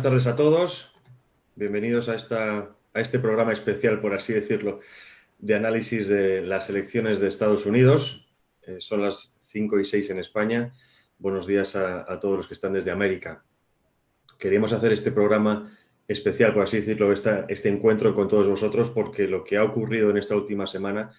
buenas tardes a todos. Bienvenidos a este programa especial, por así decirlo, de análisis de las elecciones de Estados Unidos. Son las 5:06 en España. Buenos días a todos los que están desde América. Queríamos hacer este programa especial, por así decirlo, este encuentro con todos vosotros, porque lo que ha ocurrido en esta última semana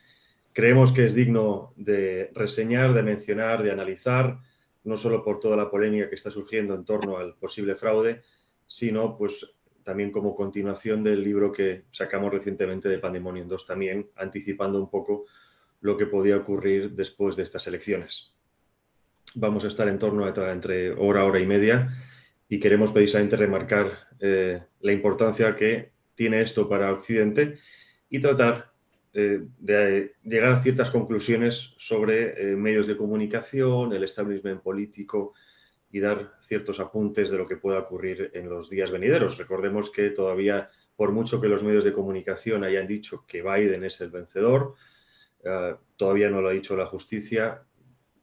creemos que es digno de reseñar, de mencionar, de analizar, no solo por toda la polémica que está surgiendo en torno al posible fraude, sino pues también como continuación del libro que sacamos recientemente de Pandemonium 2, también anticipando un poco lo que podía ocurrir después de estas elecciones. Vamos a estar en torno a entre hora y media y queremos precisamente remarcar la importancia que tiene esto para Occidente y tratar de llegar a ciertas conclusiones sobre medios de comunicación, el establishment político y dar ciertos apuntes de lo que pueda ocurrir en los días venideros. Recordemos que todavía, por mucho que los medios de comunicación hayan dicho que Biden es el vencedor, todavía no lo ha dicho la justicia.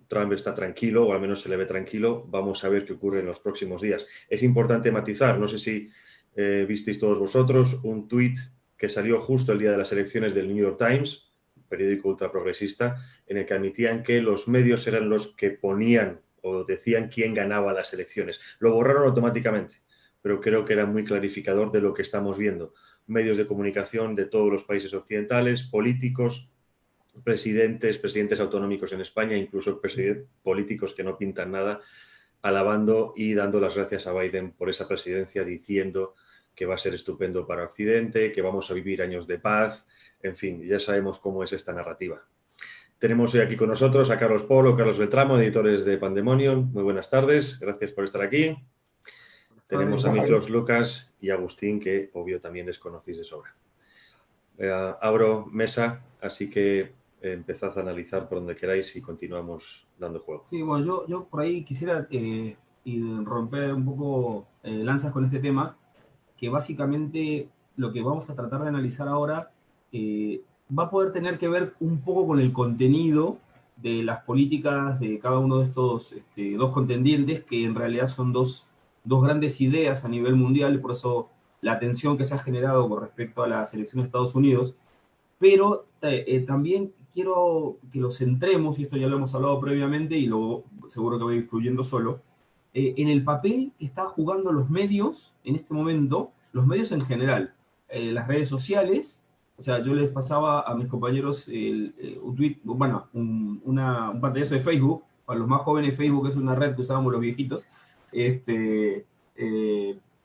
Trump está tranquilo, o al menos se le ve tranquilo. Vamos a ver qué ocurre en los próximos días. Es importante matizar, no sé si visteis todos vosotros, un tuit que salió justo el día de las elecciones del New York Times, periódico ultraprogresista, en el que admitían que los medios eran los que ponían o decían quién ganaba las elecciones. Lo borraron automáticamente, pero creo que era muy clarificador de lo que estamos viendo. Medios de comunicación de todos los países occidentales, políticos, presidentes autonómicos en España, incluso políticos que no pintan nada, alabando y dando las gracias a Biden por esa presidencia, diciendo que va a ser estupendo para Occidente, que vamos a vivir años de paz. En fin, ya sabemos cómo es esta narrativa. Tenemos hoy aquí con nosotros a Carlos Polo, Carlos Beltramo, editores de Pandemonium. Muy buenas tardes, gracias por estar aquí. Tenemos a Miklos Lucas y Agustín, que obvio también les conocéis de sobra. Abro mesa, así que empezad a analizar por donde queráis y continuamos dando juego. Sí, bueno, yo por ahí quisiera y romper un poco lanzas con este tema, que básicamente lo que vamos a tratar de analizar ahora va a poder tener que ver un poco con el contenido de las políticas de cada uno de estos dos contendientes, que en realidad son dos grandes ideas a nivel mundial, por eso la tensión que se ha generado con respecto a las elecciones de Estados Unidos. Pero también quiero que lo centremos, y esto ya lo hemos hablado previamente y seguro que va a ir fluyendo solo, en el papel que están jugando los medios en este momento, los medios en general, las redes sociales. O sea, yo les pasaba a mis compañeros un tweet, bueno, un pantallazo de Facebook. Para los más jóvenes, Facebook es una red que usábamos los viejitos,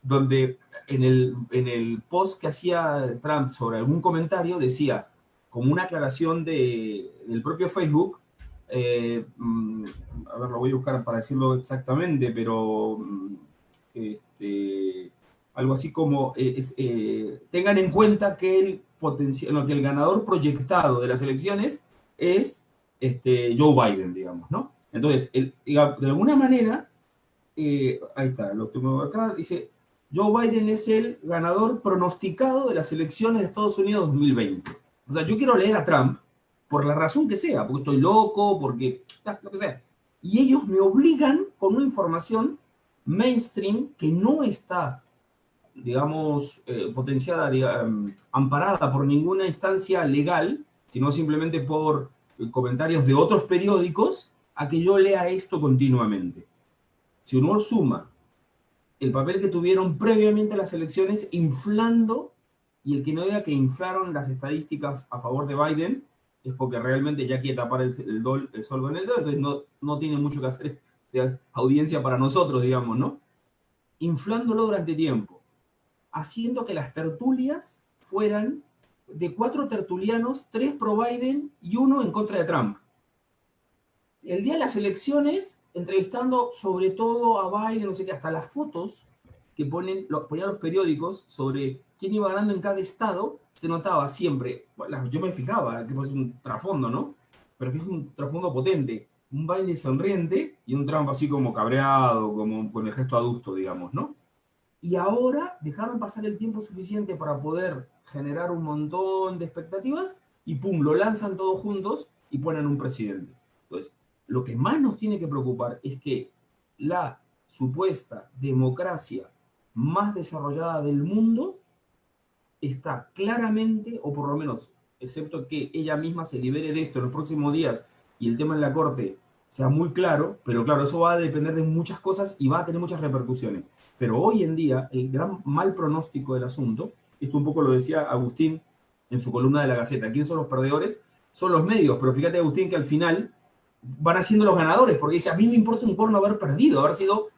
donde en el post que hacía Trump sobre algún comentario decía, como una aclaración del propio Facebook, a ver, lo voy a buscar para decirlo exactamente, pero algo así como tengan en cuenta que el ganador proyectado de las elecciones es Joe Biden, digamos, ¿no? Entonces, de alguna manera, ahí está, lo tengo acá, dice, Joe Biden es el ganador pronosticado de las elecciones de Estados Unidos 2020. O sea, yo quiero leer a Trump por la razón que sea, porque estoy loco, porque lo que sea. Y ellos me obligan con una información mainstream que no está, digamos, potenciada, amparada por ninguna instancia legal, sino simplemente por comentarios de otros periódicos, a que yo lea esto continuamente. Si uno suma el papel que tuvieron previamente a las elecciones inflando, y el que no diga que inflaron las estadísticas a favor de Biden, es porque realmente ya quiere tapar el sol con el dedo, entonces no tiene mucho que hacer de audiencia para nosotros, digamos, ¿no? Inflándolo durante tiempo, haciendo que las tertulias fueran de 4 tertulianos, 3 pro Biden y 1 en contra de Trump. El día de las elecciones, entrevistando sobre todo a Biden, no sé qué, hasta las fotos que ponían los periódicos sobre quién iba ganando en cada estado, se notaba siempre, yo me fijaba, que es un trasfondo, ¿no? Pero que es un trasfondo potente, un Biden sonriente y un Trump así como cabreado, como con el gesto adusto, digamos, ¿no? Y ahora dejaron pasar el tiempo suficiente para poder generar un montón de expectativas y pum, lo lanzan todos juntos y ponen un presidente. Entonces, lo que más nos tiene que preocupar es que la supuesta democracia más desarrollada del mundo está claramente, o por lo menos, excepto que ella misma se libere de esto en los próximos días y el tema en la corte sea muy claro, pero claro, eso va a depender de muchas cosas y va a tener muchas repercusiones. Pero hoy en día, el gran mal pronóstico del asunto, esto un poco lo decía Agustín en su columna de La Gaceta, ¿quiénes son los perdedores? Son los medios, pero fíjate, Agustín, que al final van siendo los ganadores, porque dice, a mí me importa un porno haber perdido, haber sido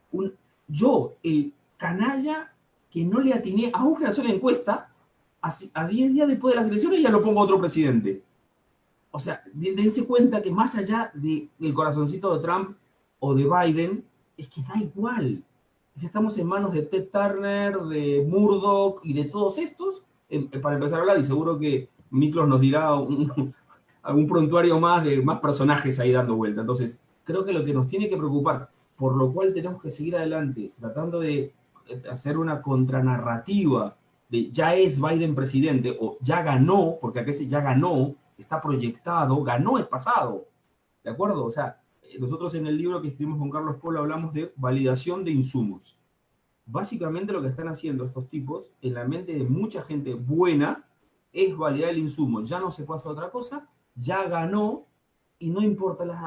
el canalla que no le atiné a una sola encuesta, a 10 días después de las elecciones ya lo pongo otro presidente. O sea, dense cuenta que más allá del corazoncito de Trump o de Biden, es que da igual. Es que estamos en manos de Ted Turner, de Murdoch y de todos estos, para empezar a hablar, y seguro que Miklos nos dirá algún prontuario más de más personajes ahí dando vuelta. Entonces, creo que lo que nos tiene que preocupar, por lo cual tenemos que seguir adelante, tratando de hacer una contranarrativa de ya es Biden presidente o ya ganó, porque acá ya ganó, está proyectado, ganó el pasado, ¿de acuerdo? O sea, nosotros en el libro que escribimos con Carlos Polo hablamos de validación de insumos. Básicamente lo que están haciendo estos tipos en la mente de mucha gente buena es validar el insumo, ya no se pasa a otra cosa, ya ganó y no importa las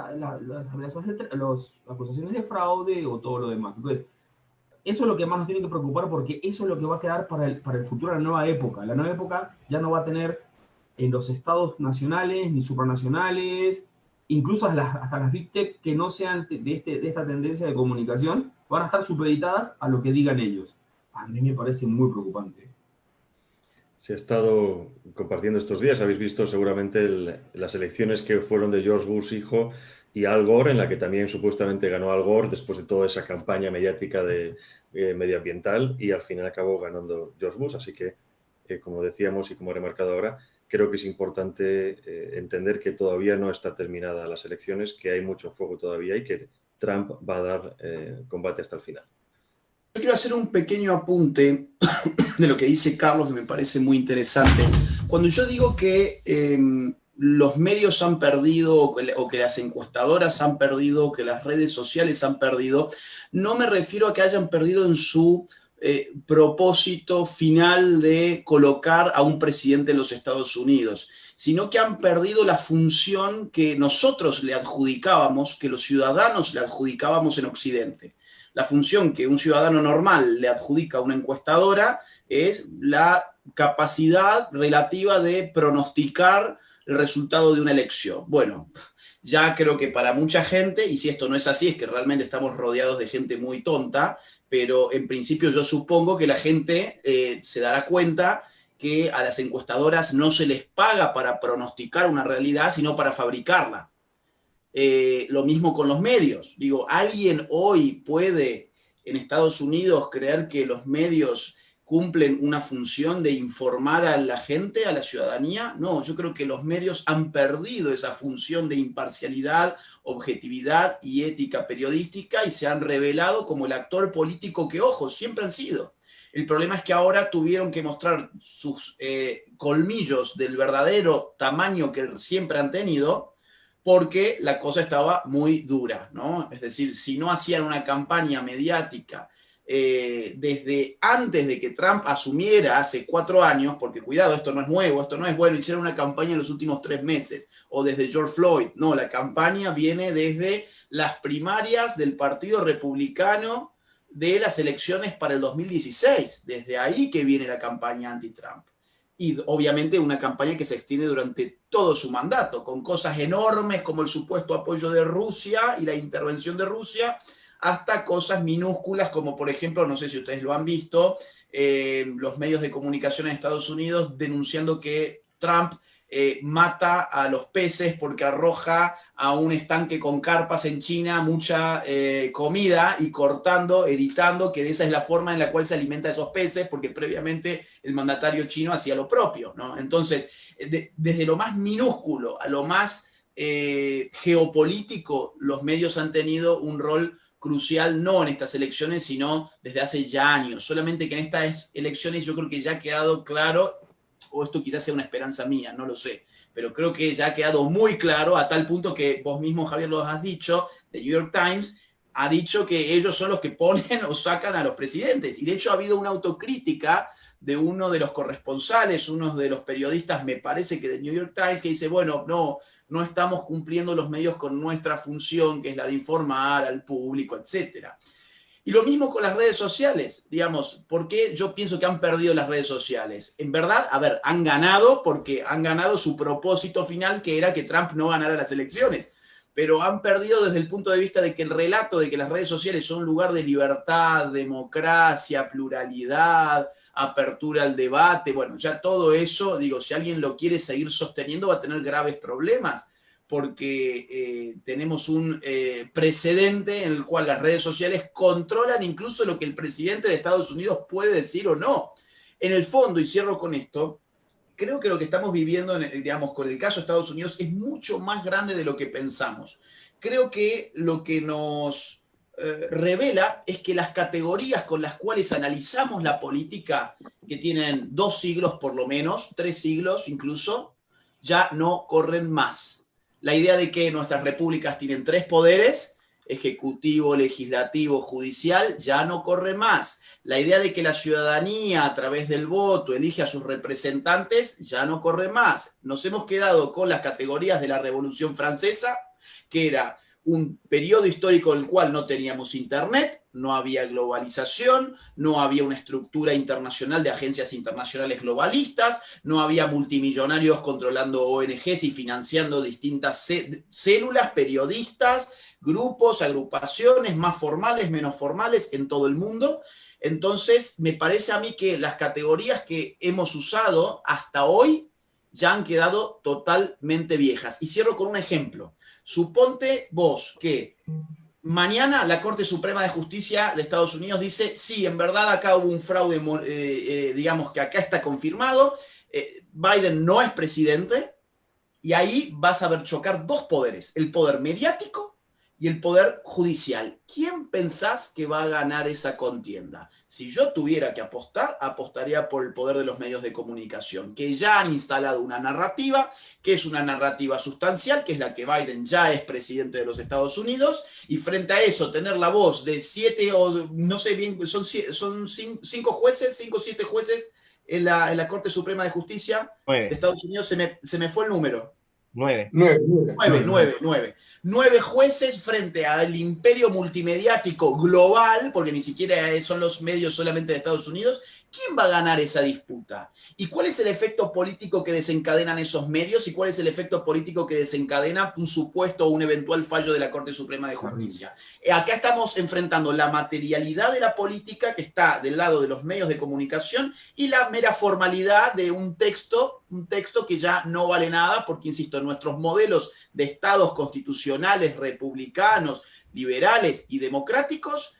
acusaciones de fraude o todo lo demás. Entonces, eso es lo que más nos tiene que preocupar porque eso es lo que va a quedar para el futuro, la nueva época. La nueva época ya no va a tener en los estados nacionales ni supranacionales, incluso hasta las Big Tech que no sean de esta tendencia de comunicación, van a estar supeditadas a lo que digan ellos. A mí me parece muy preocupante. Se ha estado compartiendo estos días, habéis visto seguramente las elecciones que fueron de George Bush hijo y Al Gore, en la que también supuestamente ganó Al Gore después de toda esa campaña mediática medioambiental, y al final acabó ganando George Bush. Así que, como decíamos y como he remarcado ahora, creo que es importante entender que todavía no está terminada las elecciones, que hay mucho fuego todavía y que Trump va a dar combate hasta el final. Yo quiero hacer un pequeño apunte de lo que dice Carlos, que me parece muy interesante. Cuando yo digo que los medios han perdido, o que las encuestadoras han perdido, o que las redes sociales han perdido, no me refiero a que hayan perdido en su propósito final de colocar a un presidente en los Estados Unidos, sino que han perdido la función que nosotros le adjudicábamos, que los ciudadanos le adjudicábamos en Occidente. La función que un ciudadano normal le adjudica a una encuestadora es la capacidad relativa de pronosticar el resultado de una elección. Bueno, ya creo que para mucha gente, y si esto no es así, es que realmente estamos rodeados de gente muy tonta, pero en principio yo supongo que la gente se dará cuenta que a las encuestadoras no se les paga para pronosticar una realidad, sino para fabricarla. Lo mismo con los medios. Digo, ¿alguien hoy puede en Estados Unidos creer que los medios cumplen una función de informar a la gente, a la ciudadanía? No, yo creo que los medios han perdido esa función de imparcialidad, objetividad y ética periodística y se han revelado como el actor político que, ojo, siempre han sido. El problema es que ahora tuvieron que mostrar sus colmillos del verdadero tamaño que siempre han tenido, porque la cosa estaba muy dura, ¿no? Es decir, si no hacían una campaña mediática desde antes de que Trump asumiera hace 4 años, porque cuidado, esto no es nuevo, esto no es bueno, hicieron una campaña en los últimos 3 meses, o desde George Floyd, no, la campaña viene desde las primarias del Partido Republicano de las elecciones para el 2016, desde ahí que viene la campaña anti-Trump. Y obviamente una campaña que se extiende durante todo su mandato, con cosas enormes como el supuesto apoyo de Rusia y la intervención de Rusia, hasta cosas minúsculas como, por ejemplo, no sé si ustedes lo han visto, los medios de comunicación en Estados Unidos denunciando que Trump mata a los peces porque arroja a un estanque con carpas en China mucha comida y cortando, editando, que esa es la forma en la cual se alimenta esos peces, porque previamente el mandatario chino hacía lo propio, ¿no? Entonces, desde lo más minúsculo a lo más geopolítico, los medios han tenido un rol crucial, no en estas elecciones, sino desde hace ya años. Solamente que en estas elecciones yo creo que ya ha quedado claro, o esto quizás sea una esperanza mía, no lo sé, pero creo que ya ha quedado muy claro a tal punto que vos mismo, Javier, lo has dicho, The New York Times ha dicho que ellos son los que ponen o sacan a los presidentes. Y de hecho ha habido una autocrítica de uno de los corresponsales, uno de los periodistas, me parece que del New York Times, que dice, bueno, no estamos cumpliendo los medios con nuestra función, que es la de informar al público, etcétera. Y lo mismo con las redes sociales, digamos, ¿por qué yo pienso que han perdido las redes sociales? En verdad, a ver, han ganado porque han ganado su propósito final, que era que Trump no ganara las elecciones, pero han perdido desde el punto de vista de que el relato de que las redes sociales son un lugar de libertad, democracia, pluralidad, apertura al debate, bueno, ya todo eso, digo, si alguien lo quiere seguir sosteniendo va a tener graves problemas, porque tenemos un precedente en el cual las redes sociales controlan incluso lo que el presidente de Estados Unidos puede decir o no. En el fondo, y cierro con esto, creo que lo que estamos viviendo, digamos, con el caso de Estados Unidos es mucho más grande de lo que pensamos. Creo que lo que nos revela es que las categorías con las cuales analizamos la política, que tienen 2 siglos por lo menos, 3 siglos incluso, ya no corren más. La idea de que nuestras repúblicas tienen 3 poderes, ejecutivo, legislativo, judicial, ya no corre más. La idea de que la ciudadanía a través del voto elige a sus representantes ya no corre más. Nos hemos quedado con las categorías de la Revolución Francesa, que era un periodo histórico en el cual no teníamos internet, no había globalización, no había una estructura internacional de agencias internacionales globalistas, no había multimillonarios controlando ONGs y financiando distintas células, periodistas, grupos, agrupaciones, más formales, menos formales en todo el mundo. Entonces, me parece a mí que las categorías que hemos usado hasta hoy ya han quedado totalmente viejas. Y cierro con un ejemplo. Suponte vos que mañana la Corte Suprema de Justicia de Estados Unidos dice, sí, en verdad acá hubo un fraude, digamos que acá está confirmado, Biden no es presidente, y ahí vas a ver chocar 2 poderes, el poder mediático y el poder judicial. ¿Quién pensás que va a ganar esa contienda? Si yo tuviera que apostar, apostaría por el poder de los medios de comunicación, que ya han instalado una narrativa, que es una narrativa sustancial, que es la que Biden ya es presidente de los Estados Unidos, y frente a eso, tener la voz de 7 o no sé bien, son 5 jueces, 5 o 7 jueces en la Corte Suprema de Justicia de Estados Unidos, se me fue el número. 9. 9 jueces frente al imperio multimediático global, porque ni siquiera son los medios solamente de Estados Unidos. ¿Quién va a ganar esa disputa? ¿Y cuál es el efecto político que desencadenan esos medios? ¿Y cuál es el efecto político que desencadena un supuesto o un eventual fallo de la Corte Suprema de Justicia? Acá estamos enfrentando la materialidad de la política, que está del lado de los medios de comunicación, y la mera formalidad de un texto que ya no vale nada, porque, insisto, nuestros modelos de estados constitucionales, republicanos, liberales y democráticos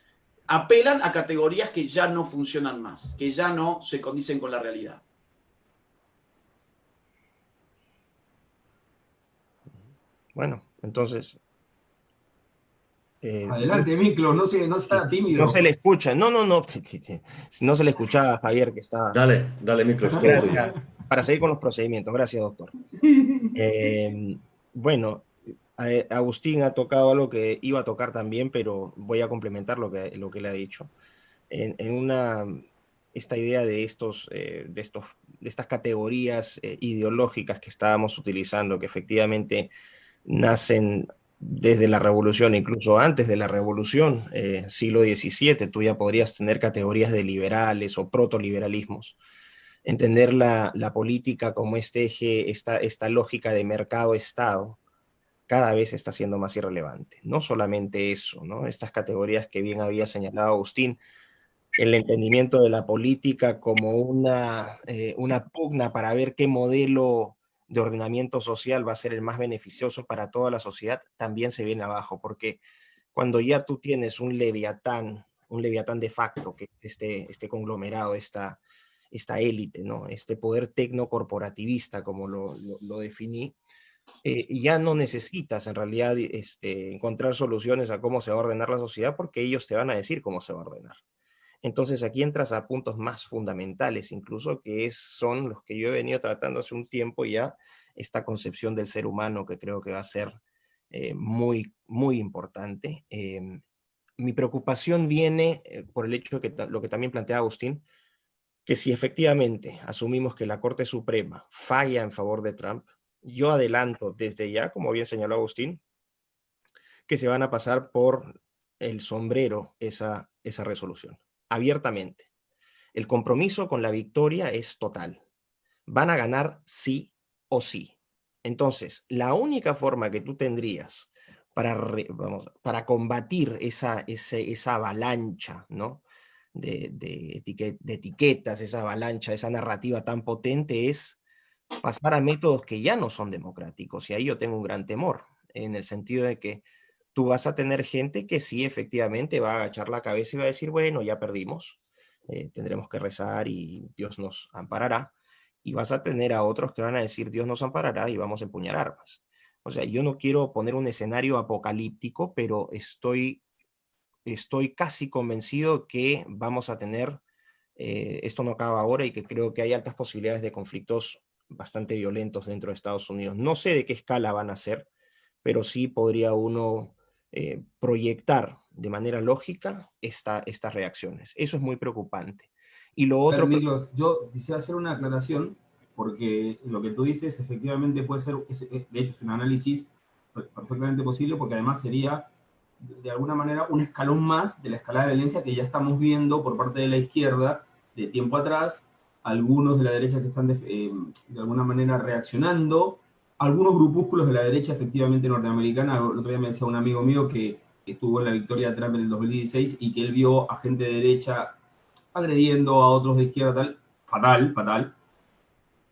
apelan a categorías que ya no funcionan más, que ya no se condicen con la realidad. Bueno, entonces... Adelante, Miklo, no sea tímido. No se le escucha. No. No se le escuchaba a Javier, que está... Dale, Miklo, es todo tuyo. Para seguir con los procedimientos. Gracias, doctor. Bueno, Agustín ha tocado algo que iba a tocar también, pero voy a complementar lo que le ha dicho. Esta idea de estas categorías ideológicas que estábamos utilizando, que efectivamente nacen desde la revolución, incluso antes de la revolución, siglo XVII, tú ya podrías tener categorías de liberales o protoliberalismos. Entender la política como este eje, esta lógica de mercado-estado, cada vez está siendo más irrelevante. No solamente eso, ¿no? Estas categorías que bien había señalado Agustín, el entendimiento de la política como una pugna para ver qué modelo de ordenamiento social va a ser el más beneficioso para toda la sociedad, también se viene abajo, porque cuando ya tú tienes un leviatán de facto, que es este conglomerado, esta élite, ¿no? Este poder tecnocorporativista, como lo definí, ya no necesitas en realidad encontrar soluciones a cómo se va a ordenar la sociedad, porque ellos te van a decir cómo se va a ordenar. Entonces aquí entras a puntos más fundamentales, incluso que son los que yo he venido tratando hace un tiempo ya, esta concepción del ser humano, que creo que va a ser muy, muy importante. mi preocupación viene por el hecho de que lo que también plantea Agustín, que si efectivamente asumimos que la Corte Suprema falla en favor de Trump, yo adelanto desde ya, como bien señaló Agustín, que se van a pasar por el sombrero esa resolución, abiertamente. El compromiso con la victoria es total. Van a ganar sí o sí. Entonces, la única forma que tú tendrías para combatir esa avalancha, ¿no? de etiquetas, esa avalancha, esa narrativa tan potente es pasar a métodos que ya no son democráticos. Y ahí yo tengo un gran temor, en el sentido de que tú vas a tener gente que sí, efectivamente, va a agachar la cabeza y va a decir, bueno, ya perdimos, tendremos que rezar y Dios nos amparará. Y vas a tener a otros que van a decir, Dios nos amparará y vamos a empuñar armas. O sea, yo no quiero poner un escenario apocalíptico, pero estoy casi convencido que vamos a tener, esto no acaba ahora y que creo que hay altas posibilidades de conflictos bastante violentos dentro de Estados Unidos. No sé de qué escala van a ser, pero sí podría uno proyectar de manera lógica estas reacciones. Eso es muy preocupante. Y lo Claro, otro... Miklos, yo quisiera hacer una aclaración, porque lo que tú dices efectivamente puede ser, de hecho es un análisis perfectamente posible, porque además sería de alguna manera un escalón más de la escalada de violencia que ya estamos viendo por parte de la izquierda de tiempo atrás, algunos de la derecha que están de alguna manera reaccionando, algunos grupúsculos de la derecha efectivamente norteamericana. El otro día me decía un amigo mío que estuvo en la victoria de Trump en el 2016 y que él vio a gente de derecha agrediendo a otros de izquierda, tal, fatal, fatal,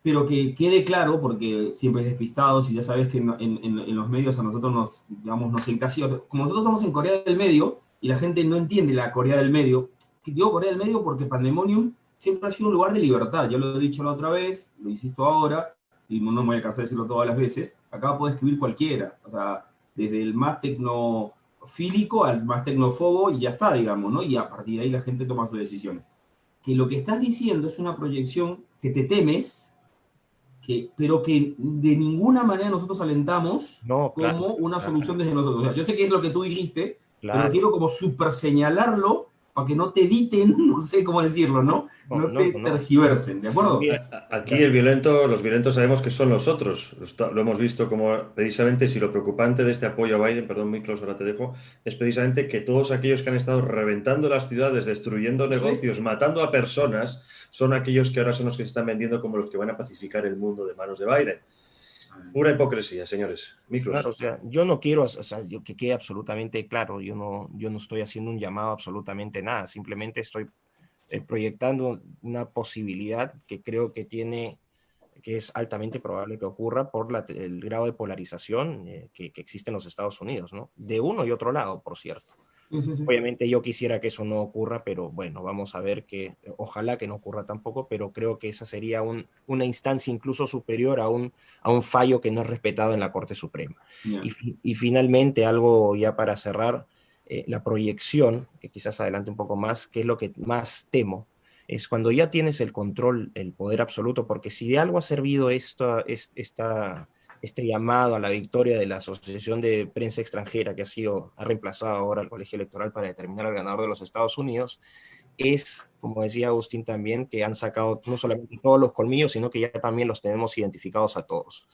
pero que quede claro, porque siempre es despistados y ya sabes que en los medios a nosotros nos, digamos, nos encasilla, como nosotros estamos en Corea del Medio y la gente no entiende la Corea del Medio, que digo Corea del Medio porque Pandemonium siempre ha sido un lugar de libertad, ya lo he dicho la otra vez, lo insisto ahora, y no me voy a cansar de decirlo todas las veces, acá puede escribir cualquiera, o sea, desde el más tecnofílico al más tecnofobo y ya está, digamos, ¿no? Y a partir de ahí la gente toma sus decisiones. Que lo que estás diciendo es una proyección que te temes, pero que de ninguna manera nosotros alentamos No, claro, como una claro, solución desde nosotros. O sea, yo sé que es lo que tú dijiste, pero claro. quiero como super señalarlo para que no te editen, no sé cómo decirlo, ¿no? No, No no, te no. tergiversen, ¿de acuerdo? Mira, Aquí los violentos sabemos que son los otros. Lo hemos visto como precisamente si lo preocupante de este apoyo a Biden, perdón, Miklos, ahora te dejo, es precisamente que todos aquellos que han estado reventando las ciudades, destruyendo Eso negocios, es. matando a personas, son aquellos que ahora son los que se están vendiendo como los que van a pacificar el mundo de manos de Biden. Pura hipocresía, señores. claro, Miklos. o sea, yo no quiero, o sea, que quede absolutamente claro, yo no estoy haciendo un llamado a absolutamente nada, simplemente estoy proyectando una posibilidad que creo que es altamente probable que ocurra por el grado de polarización que existe en los Estados Unidos, ¿no? De uno y otro lado, por cierto. Sí, sí, sí. Obviamente yo quisiera que eso no ocurra, pero bueno, vamos a ver que ojalá que no ocurra tampoco, pero creo que esa sería una instancia incluso superior a un fallo que no es respetado en la Corte Suprema. Yeah. Y finalmente, algo ya para cerrar, la proyección, que quizás adelante un poco más, que es lo que más temo, es cuando ya tienes el control, el poder absoluto, porque si de algo ha servido este llamado a la victoria de la Asociación de Prensa Extranjera, que ha reemplazado ahora al Colegio Electoral para determinar al ganador de los Estados Unidos, es, como decía Agustín también, que han sacado no solamente todos los colmillos, sino que ya también los tenemos identificados a todos.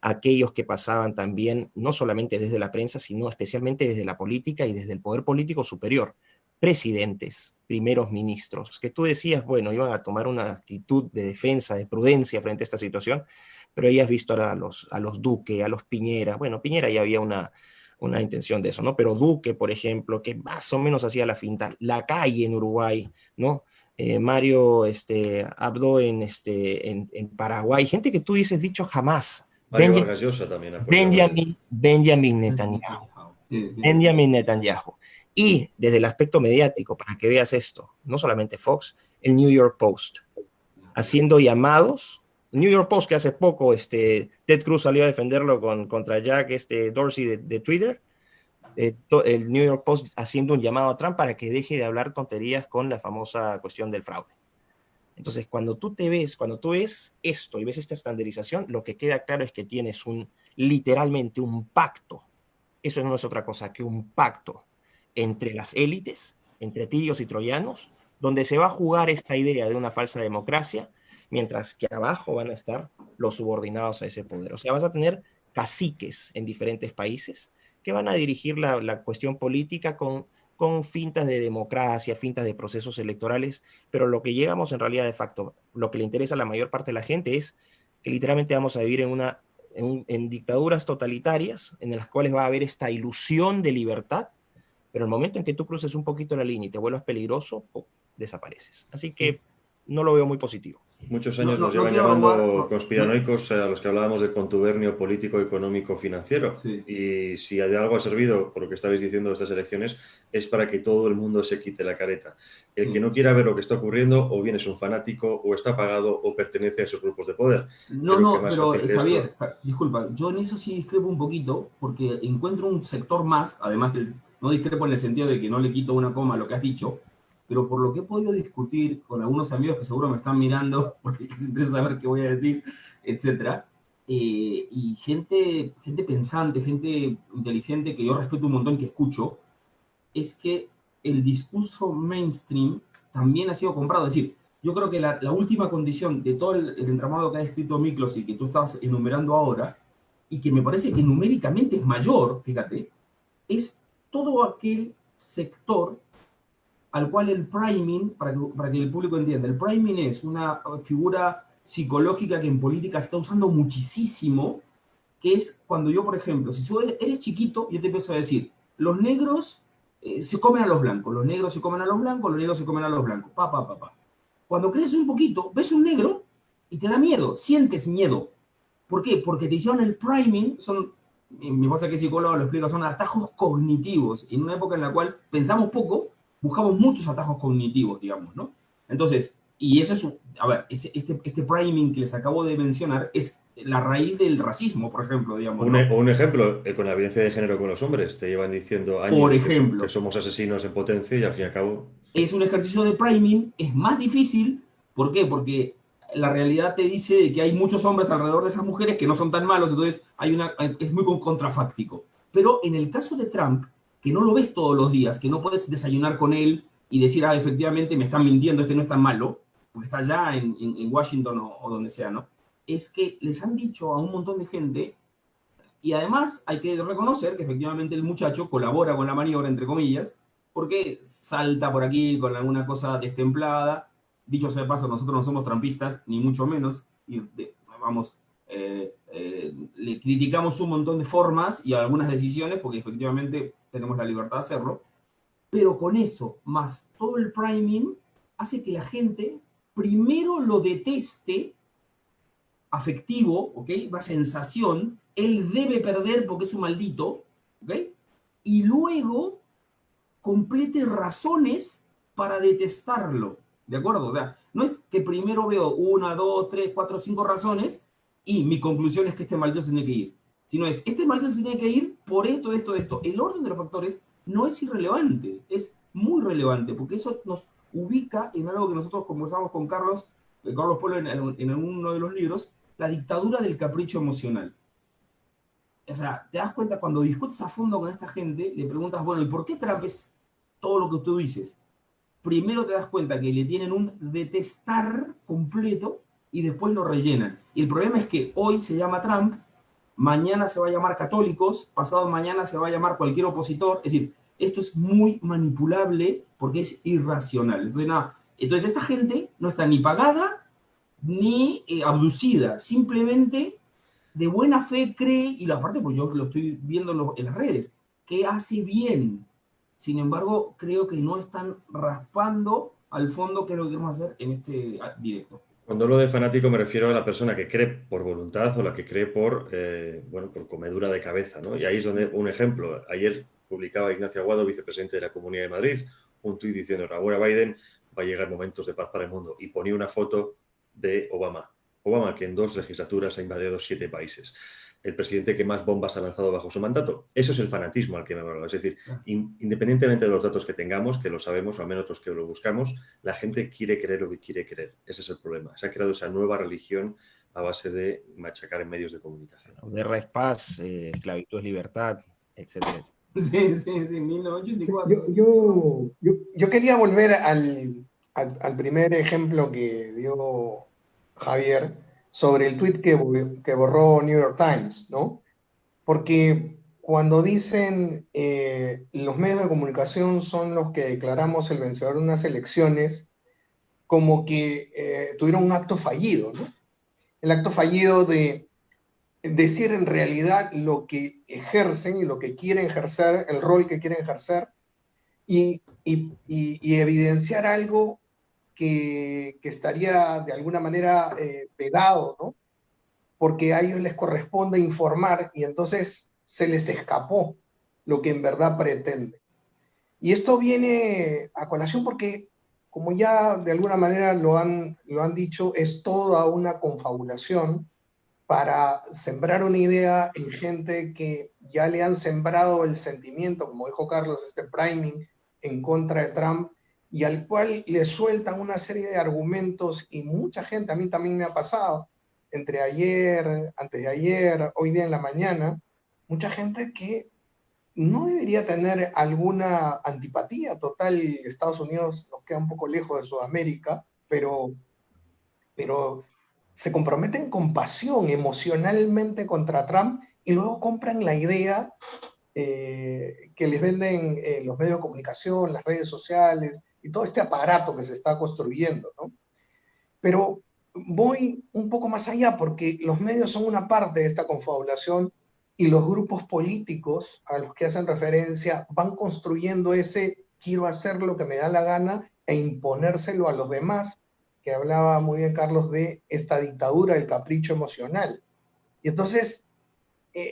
Aquellos que pasaban también, no solamente desde la prensa, sino especialmente desde la política y desde el poder político superior. Presidentes, primeros ministros, que tú decías, bueno, iban a tomar una actitud de defensa, de prudencia frente a esta situación, pero ya has visto a los Duque, a los Piñera. Bueno, Piñera ya había una intención de eso, ¿no? Pero Duque, por ejemplo, que más o menos hacía la finta, la calle en Uruguay, ¿no? Mario Abdo en Paraguay, gente que tú dices dicho jamás. Mario Vargas Llosa también apoyó a Biden. Benjamin Netanyahu. Sí, sí. Benjamin Netanyahu. Y desde el aspecto mediático, para que veas esto, no solamente Fox, el New York Post, haciendo llamados. New York Post, que hace poco Ted Cruz salió a defenderlo contra Jack Dorsey de Twitter, el New York Post haciendo un llamado a Trump para que deje de hablar tonterías con la famosa cuestión del fraude. Entonces, cuando tú ves esto y ves esta estandarización, lo que queda claro es que tienes literalmente un pacto. Eso no es otra cosa que un pacto entre las élites, entre tirios y troyanos, donde se va a jugar esta idea de una falsa democracia, mientras que abajo van a estar los subordinados a ese poder. O sea, vas a tener caciques en diferentes países que van a dirigir la cuestión política con fintas de democracia, fintas de procesos electorales, pero lo que llegamos en realidad de facto, lo que le interesa a la mayor parte de la gente es que literalmente vamos a vivir en dictaduras totalitarias en las cuales va a haber esta ilusión de libertad, pero el momento en que tú cruces un poquito la línea y te vuelvas peligroso, desapareces. Así que no lo veo muy positivo. Muchos años No nos llevan quiero llamando robar, conspiranoicos a los que hablábamos de contubernio político, económico, financiero. Sí. Y si de algo ha servido, por lo que estabais diciendo de estas elecciones, es para que todo el mundo se quite la careta. El que no quiera ver lo que está ocurriendo, o bien es un fanático, o está pagado, o pertenece a esos grupos de poder. Pero Javier, disculpa, yo en eso sí discrepo un poquito, porque encuentro un sector más, además que no discrepo en el sentido de que no le quito una coma a lo que has dicho, pero por lo que he podido discutir con algunos amigos que seguro me están mirando, porque les interesa saber qué voy a decir, etcétera, y gente pensante, gente inteligente que yo respeto un montón, que escucho, es que el discurso mainstream también ha sido comprado. Es decir, yo creo que la última condición de todo el entramado que ha escrito Miklos y que tú estabas enumerando ahora, y que me parece que numéricamente es mayor, fíjate, es todo aquel sector al cual el priming, para que el público entienda, el priming es una figura psicológica que en política se está usando muchísimo, que es cuando yo, por ejemplo, si tú eres chiquito, yo te empiezo a decir, los negros se comen a los blancos, los negros se comen a los blancos, los negros se comen a los blancos, pa. Cuando creces un poquito, ves un negro y te da miedo, sientes miedo. ¿Por qué? Porque te hicieron el priming, mi esposa que es psicóloga lo explica, son atajos cognitivos, en una época en la cual pensamos poco, buscamos muchos atajos cognitivos, digamos, ¿no? Entonces, y eso es, a ver, este priming que les acabo de mencionar es la raíz del racismo, por ejemplo, digamos, ¿no? Un ejemplo, con la violencia de género con los hombres, te llevan diciendo años por ejemplo, que somos asesinos en potencia y al fin y al cabo... Es un ejercicio de priming, es más difícil, ¿por qué? Porque la realidad te dice que hay muchos hombres alrededor de esas mujeres que no son tan malos, entonces es muy contrafáctico. Pero en el caso de Trump, que no lo ves todos los días, que no puedes desayunar con él y decir, efectivamente me están mintiendo, este no es tan malo, porque está allá en Washington o donde sea, ¿no? Es que les han dicho a un montón de gente, y además hay que reconocer que efectivamente el muchacho colabora con la maniobra, entre comillas, porque salta por aquí con alguna cosa destemplada. Dicho sea de paso, nosotros no somos trampistas, ni mucho menos, y le criticamos un montón de formas y algunas decisiones, porque efectivamente tenemos la libertad de hacerlo, pero con eso, más todo el priming, hace que la gente primero lo deteste, afectivo, ¿ok? La sensación, él debe perder porque es un maldito, ¿ok? Y luego complete razones para detestarlo, ¿de acuerdo? O sea, no es que primero veo 1, 2, 3, 4, 5 razones y mi conclusión es que este maldito tiene que ir, sino es, este maldito tiene que ir por esto. El orden de los factores no es irrelevante, es muy relevante, porque eso nos ubica en algo que nosotros conversamos con Carlos Polo en uno de los libros, la dictadura del capricho emocional. O sea, te das cuenta, cuando discutes a fondo con esta gente, le preguntas, bueno, ¿y por qué Trump es todo lo que tú dices? Primero te das cuenta que le tienen un detestar completo y después lo rellenan. Y el problema es que hoy se llama Trump, mañana se va a llamar católicos, pasado mañana se va a llamar cualquier opositor. Es decir, esto es muy manipulable porque es irracional. Entonces esta gente no está ni pagada ni abducida, simplemente de buena fe cree, y aparte pues yo lo estoy viendo en las redes, que hace bien. Sin embargo, creo que no están raspando al fondo, que es lo que queremos hacer en este directo. Cuando hablo de fanático me refiero a la persona que cree por voluntad o la que cree por comedura de cabeza, ¿no? Y ahí es donde, un ejemplo, ayer publicaba Ignacio Aguado, vicepresidente de la Comunidad de Madrid, un tuit diciendo, ahora Biden va a llegar momentos de paz para el mundo, y ponía una foto de Obama, que en 2 legislaturas ha invadido 7 países. El presidente que más bombas ha lanzado bajo su mandato. Eso es el fanatismo al que me hablo. Es decir, independientemente de los datos que tengamos, que lo sabemos, o al menos los que lo buscamos, la gente quiere creer lo que quiere creer. Ese es el problema. Se ha creado esa nueva religión a base de machacar en medios de comunicación. Guerra es paz, esclavitud es libertad, etcétera, etcétera. Sí, sí, sí, 1984. Yo quería volver al primer ejemplo que dio Javier sobre el tweet que borró New York Times, ¿no? Porque cuando dicen los medios de comunicación son los que declaramos el vencedor de unas elecciones, como que tuvieron un acto fallido, ¿no? El acto fallido de decir en realidad lo que ejercen y lo que quieren ejercer, el rol que quieren ejercer, y evidenciar algo que estaría de alguna manera vedado, ¿no? Porque a ellos les corresponde informar y entonces se les escapó lo que en verdad pretende. Y esto viene a colación porque, como ya de alguna manera lo han dicho, es toda una confabulación para sembrar una idea en gente que ya le han sembrado el sentimiento, como dijo Carlos, este priming en contra de Trump, y al cual le sueltan una serie de argumentos, y mucha gente, a mí también me ha pasado, entre ayer, antes de ayer, hoy día en la mañana, mucha gente que no debería tener alguna antipatía. Total, Estados Unidos nos queda un poco lejos de Sudamérica, pero se comprometen con pasión emocionalmente contra Trump y luego compran la idea que les venden los medios de comunicación, las redes sociales y todo este aparato que se está construyendo, ¿no? Pero voy un poco más allá porque los medios son una parte de esta confabulación y los grupos políticos a los que hacen referencia van construyendo ese quiero hacer lo que me da la gana e imponérselo a los demás, que hablaba muy bien Carlos de esta dictadura del capricho emocional. Y entonces,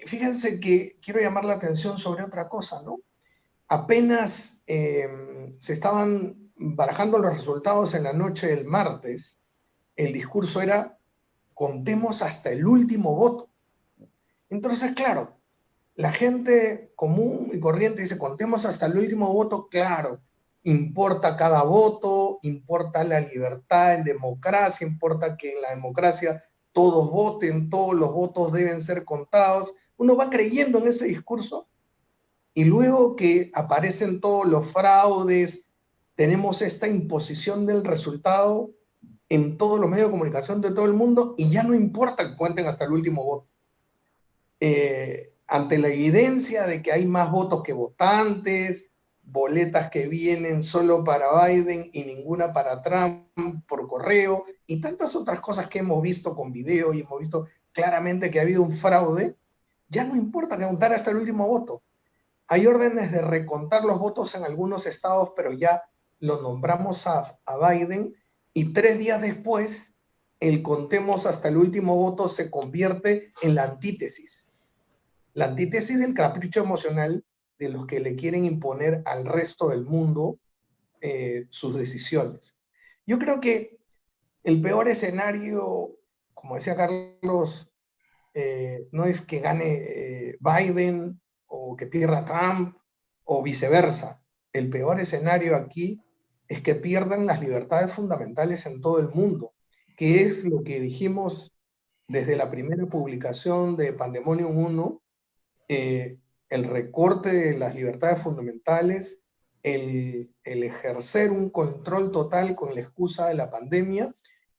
fíjense que quiero llamar la atención sobre otra cosa, ¿no? Apenas se estaban barajando los resultados en la noche del martes, el discurso era contemos hasta el último voto. Entonces, claro, la gente común y corriente dice contemos hasta el último voto, claro, importa cada voto, importa la libertad en democracia, importa que en la democracia todos voten, todos los votos deben ser contados. Uno va creyendo en ese discurso y luego que aparecen todos los fraudes, tenemos esta imposición del resultado en todos los medios de comunicación de todo el mundo y ya no importa que cuenten hasta el último voto. Ante la evidencia de que hay más votos que votantes, boletas que vienen solo para Biden y ninguna para Trump por correo, y tantas otras cosas que hemos visto con video y hemos visto claramente que ha habido un fraude, ya no importa que contar hasta el último voto. Hay órdenes de recontar los votos en algunos estados, pero ya lo nombramos a Biden y 3 días después el contemos hasta el último voto se convierte en la antítesis del capricho emocional de los que le quieren imponer al resto del mundo sus decisiones. Yo creo que el peor escenario, como decía Carlos, no es que gane Biden o que pierda Trump o viceversa. El peor escenario aquí es que pierdan las libertades fundamentales en todo el mundo, que es lo que dijimos desde la primera publicación de Pandemonium 1, el recorte de las libertades fundamentales, el ejercer un control total con la excusa de la pandemia,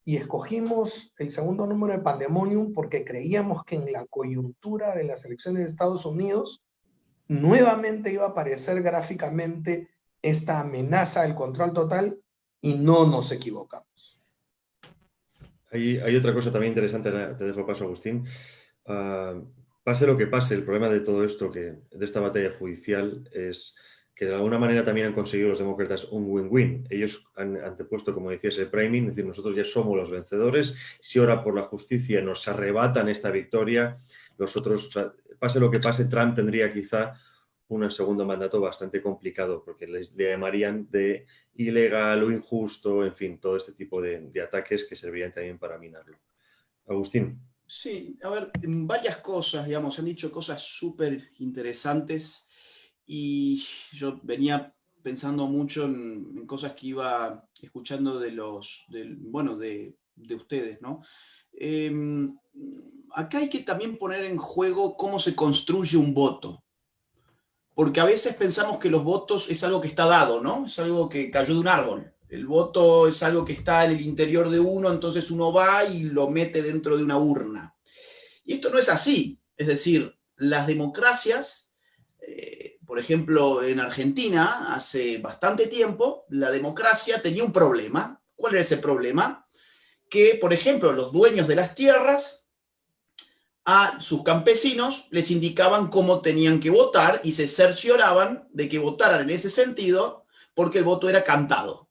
y escogimos el segundo número de Pandemonium porque creíamos que en la coyuntura de las elecciones de Estados Unidos nuevamente iba a aparecer gráficamente esta amenaza del control total y no nos equivocamos. Hay otra cosa también interesante, te dejo paso, Agustín. Pase lo que pase, el problema de todo esto, de esta batalla judicial, es que de alguna manera también han conseguido los demócratas un win-win. Ellos han antepuesto, como decías, el priming, es decir, nosotros ya somos los vencedores. Si ahora por la justicia nos arrebatan esta victoria, los otros, pase lo que pase, Trump tendría quizá un segundo mandato bastante complicado, porque le llamarían de ilegal o injusto, en fin, todo este tipo de ataques que servirían también para minarlo. Agustín. Sí, a ver, varias cosas, digamos, han dicho cosas súper interesantes y yo venía pensando mucho en cosas que iba escuchando de ustedes, ¿no? Acá hay que también poner en juego cómo se construye un voto. porque a veces pensamos que los votos es algo que está dado, ¿no? Es algo que cayó de un árbol. El voto es algo que está en el interior de uno, entonces uno va y lo mete dentro de una urna. Y esto no es así. Es decir, las democracias, por ejemplo, en Argentina, hace bastante tiempo, la democracia tenía un problema. ¿Cuál era ese problema? Que, por ejemplo, los dueños de las tierras a sus campesinos les indicaban cómo tenían que votar y se cercioraban de que votaran en ese sentido porque el voto era cantado.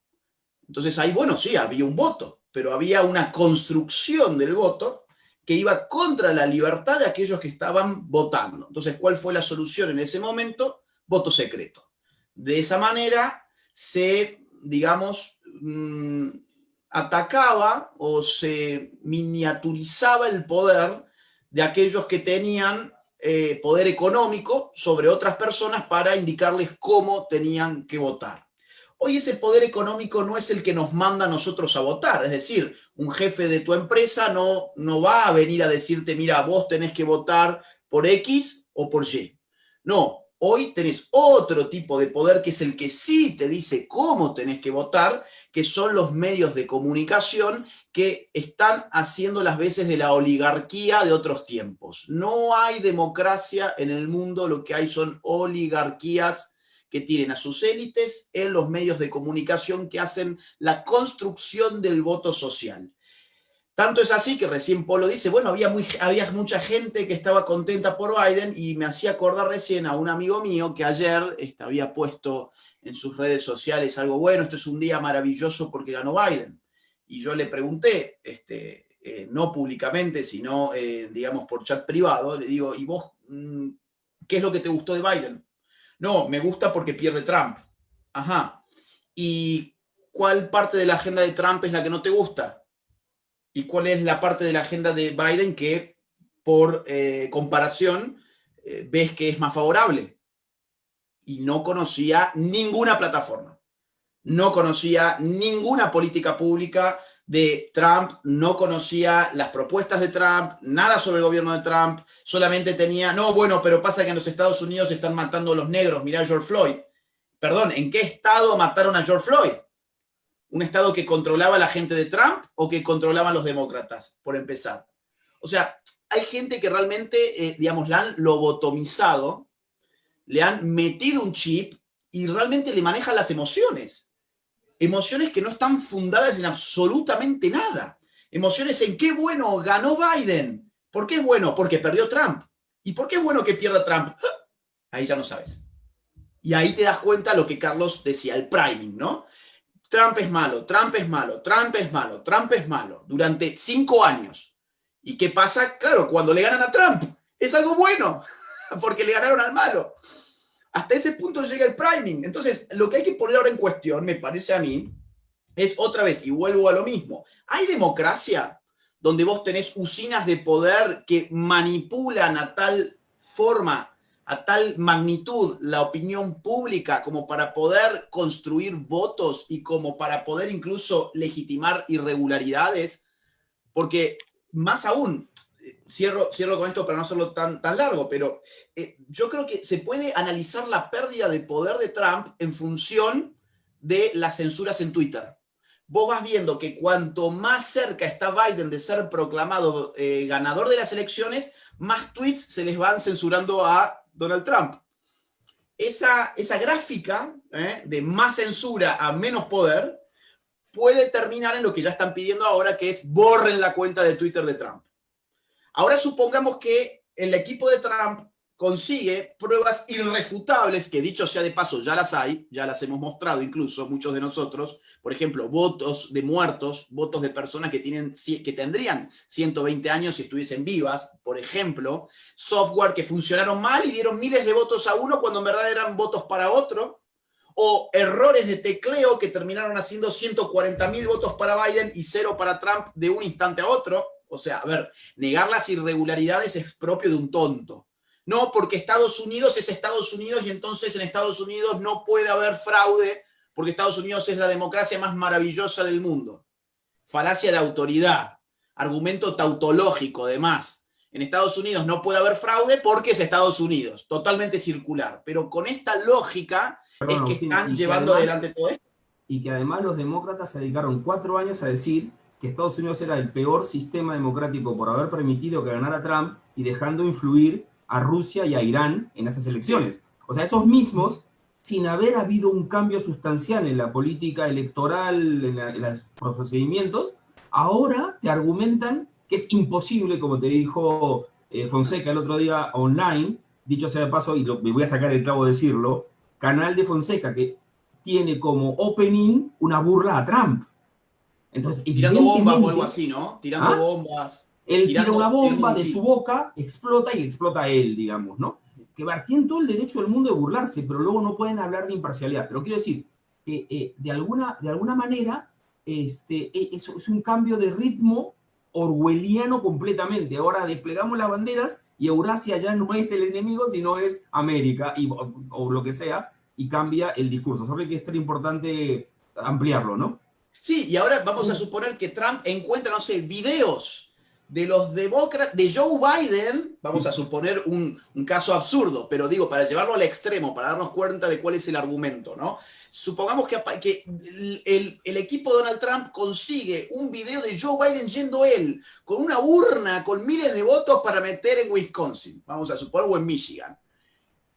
Entonces ahí, bueno, sí, había un voto, pero había una construcción del voto que iba contra la libertad de aquellos que estaban votando. Entonces, ¿cuál fue la solución en ese momento? Voto secreto. De esa manera se, digamos, atacaba o se miniaturizaba el poder de aquellos que tenían poder económico sobre otras personas para indicarles cómo tenían que votar. Hoy ese poder económico no es el que nos manda a nosotros a votar, es decir, un jefe de tu empresa no va a venir a decirte, mira, vos tenés que votar por X o por Y. No, hoy tenés otro tipo de poder que es el que sí te dice cómo tenés que votar, que son los medios de comunicación que están haciendo las veces de la oligarquía de otros tiempos. No hay democracia en el mundo, lo que hay son oligarquías que tienen a sus élites en los medios de comunicación que hacen la construcción del voto social. Tanto es así que recién Polo dice, bueno, había mucha gente que estaba contenta por Biden y me hacía acordar recién a un amigo mío que ayer había puesto en sus redes sociales algo bueno, esto es un día maravilloso porque ganó Biden. Y yo le pregunté, no públicamente, sino, digamos, por chat privado, le digo, ¿y vos qué es lo que te gustó de Biden? No, me gusta porque pierde Trump. Ajá. ¿Y cuál parte de la agenda de Trump es la que no te gusta? ¿Y cuál es la parte de la agenda de Biden que, por comparación, ves que es más favorable? Y no conocía ninguna plataforma. No conocía ninguna política pública de Trump, no conocía las propuestas de Trump, nada sobre el gobierno de Trump, solamente tenía, no, bueno, pero pasa que en los Estados Unidos se están matando a los negros, mirá George Floyd. Perdón, ¿en qué estado mataron a George Floyd? ¿Un estado que controlaba la gente de Trump o que controlaban los demócratas, por empezar? O sea, hay gente que realmente, digamos, la han lobotomizado, le han metido un chip y realmente le manejan las emociones. Emociones que no están fundadas en absolutamente nada. Emociones en qué bueno ganó Biden. ¿Por qué es bueno? Porque perdió Trump. ¿Y por qué es bueno que pierda Trump? Ahí ya no sabes. Y ahí te das cuenta lo que Carlos decía, el priming, ¿no? Trump es malo, Trump es malo, Trump es malo, Trump es malo, durante 5 años. ¿Y qué pasa? Claro, cuando le ganan a Trump, es algo bueno, porque le ganaron al malo. Hasta ese punto llega el priming. Entonces, lo que hay que poner ahora en cuestión, me parece a mí, es otra vez, y vuelvo a lo mismo. ¿Hay democracia donde vos tenés usinas de poder que manipulan a tal forma, a tal magnitud la opinión pública como para poder construir votos y como para poder incluso legitimar irregularidades? Porque más aún, cierro con esto para no hacerlo tan largo, pero yo creo que se puede analizar la pérdida de poder de Trump en función de las censuras en Twitter. Vos vas viendo que cuanto más cerca está Biden de ser proclamado ganador de las elecciones, más tweets se les van censurando a Donald Trump. Esa gráfica de más censura a menos poder puede terminar en lo que ya están pidiendo ahora, que es borren la cuenta de Twitter de Trump. Ahora supongamos que el equipo de Trump consigue pruebas irrefutables, que dicho sea de paso ya las hay, ya las hemos mostrado incluso muchos de nosotros, por ejemplo, votos de muertos, votos de personas que tendrían 120 años si estuviesen vivas, por ejemplo, software que funcionaron mal y dieron miles de votos a uno cuando en verdad eran votos para otro, o errores de tecleo que terminaron haciendo 140.000 votos para Biden y 0 para Trump de un instante a otro. O sea, a ver, negar las irregularidades es propio de un tonto. No, porque Estados Unidos es Estados Unidos y entonces en Estados Unidos no puede haber fraude porque Estados Unidos es la democracia más maravillosa del mundo. Falacia de autoridad, argumento tautológico, además. En Estados Unidos no puede haber fraude porque es Estados Unidos, totalmente circular. Pero con esta lógica Perdón, es que Agustín, están y que llevando además, adelante todo esto. y que además los demócratas se dedicaron 4 años a decir que Estados Unidos era el peor sistema democrático por haber permitido que ganara Trump y dejando influir a Rusia y a Irán en esas elecciones. O sea, esos mismos, sin haber habido un cambio sustancial en la política electoral, en los procedimientos, ahora te argumentan que es imposible, como te dijo Fonseca el otro día online, dicho sea de paso, y me voy a sacar el clavo de decirlo, canal de Fonseca que tiene como opening una burla a Trump. Entonces, tirando bombas o algo así, ¿no? Tirando bombas. Él tira una bomba de su boca, explota y le explota a él, digamos, ¿no? Que tienen todo el derecho del mundo de burlarse, pero luego no pueden hablar de imparcialidad. Pero quiero decir que de alguna manera es un cambio de ritmo orwelliano completamente. Ahora desplegamos las banderas y Eurasia ya no es el enemigo, sino es América o lo que sea, y cambia el discurso. Sobre que es importante ampliarlo, ¿no? Sí, y ahora vamos a suponer que Trump encuentra, no sé, videos de los demócratas, de Joe Biden, vamos a suponer un caso absurdo, pero digo, para llevarlo al extremo, para darnos cuenta de cuál es el argumento, ¿no? Supongamos que el equipo de Donald Trump consigue un video de Joe Biden yendo él con una urna con miles de votos para meter en Wisconsin, vamos a suponer, o en Michigan.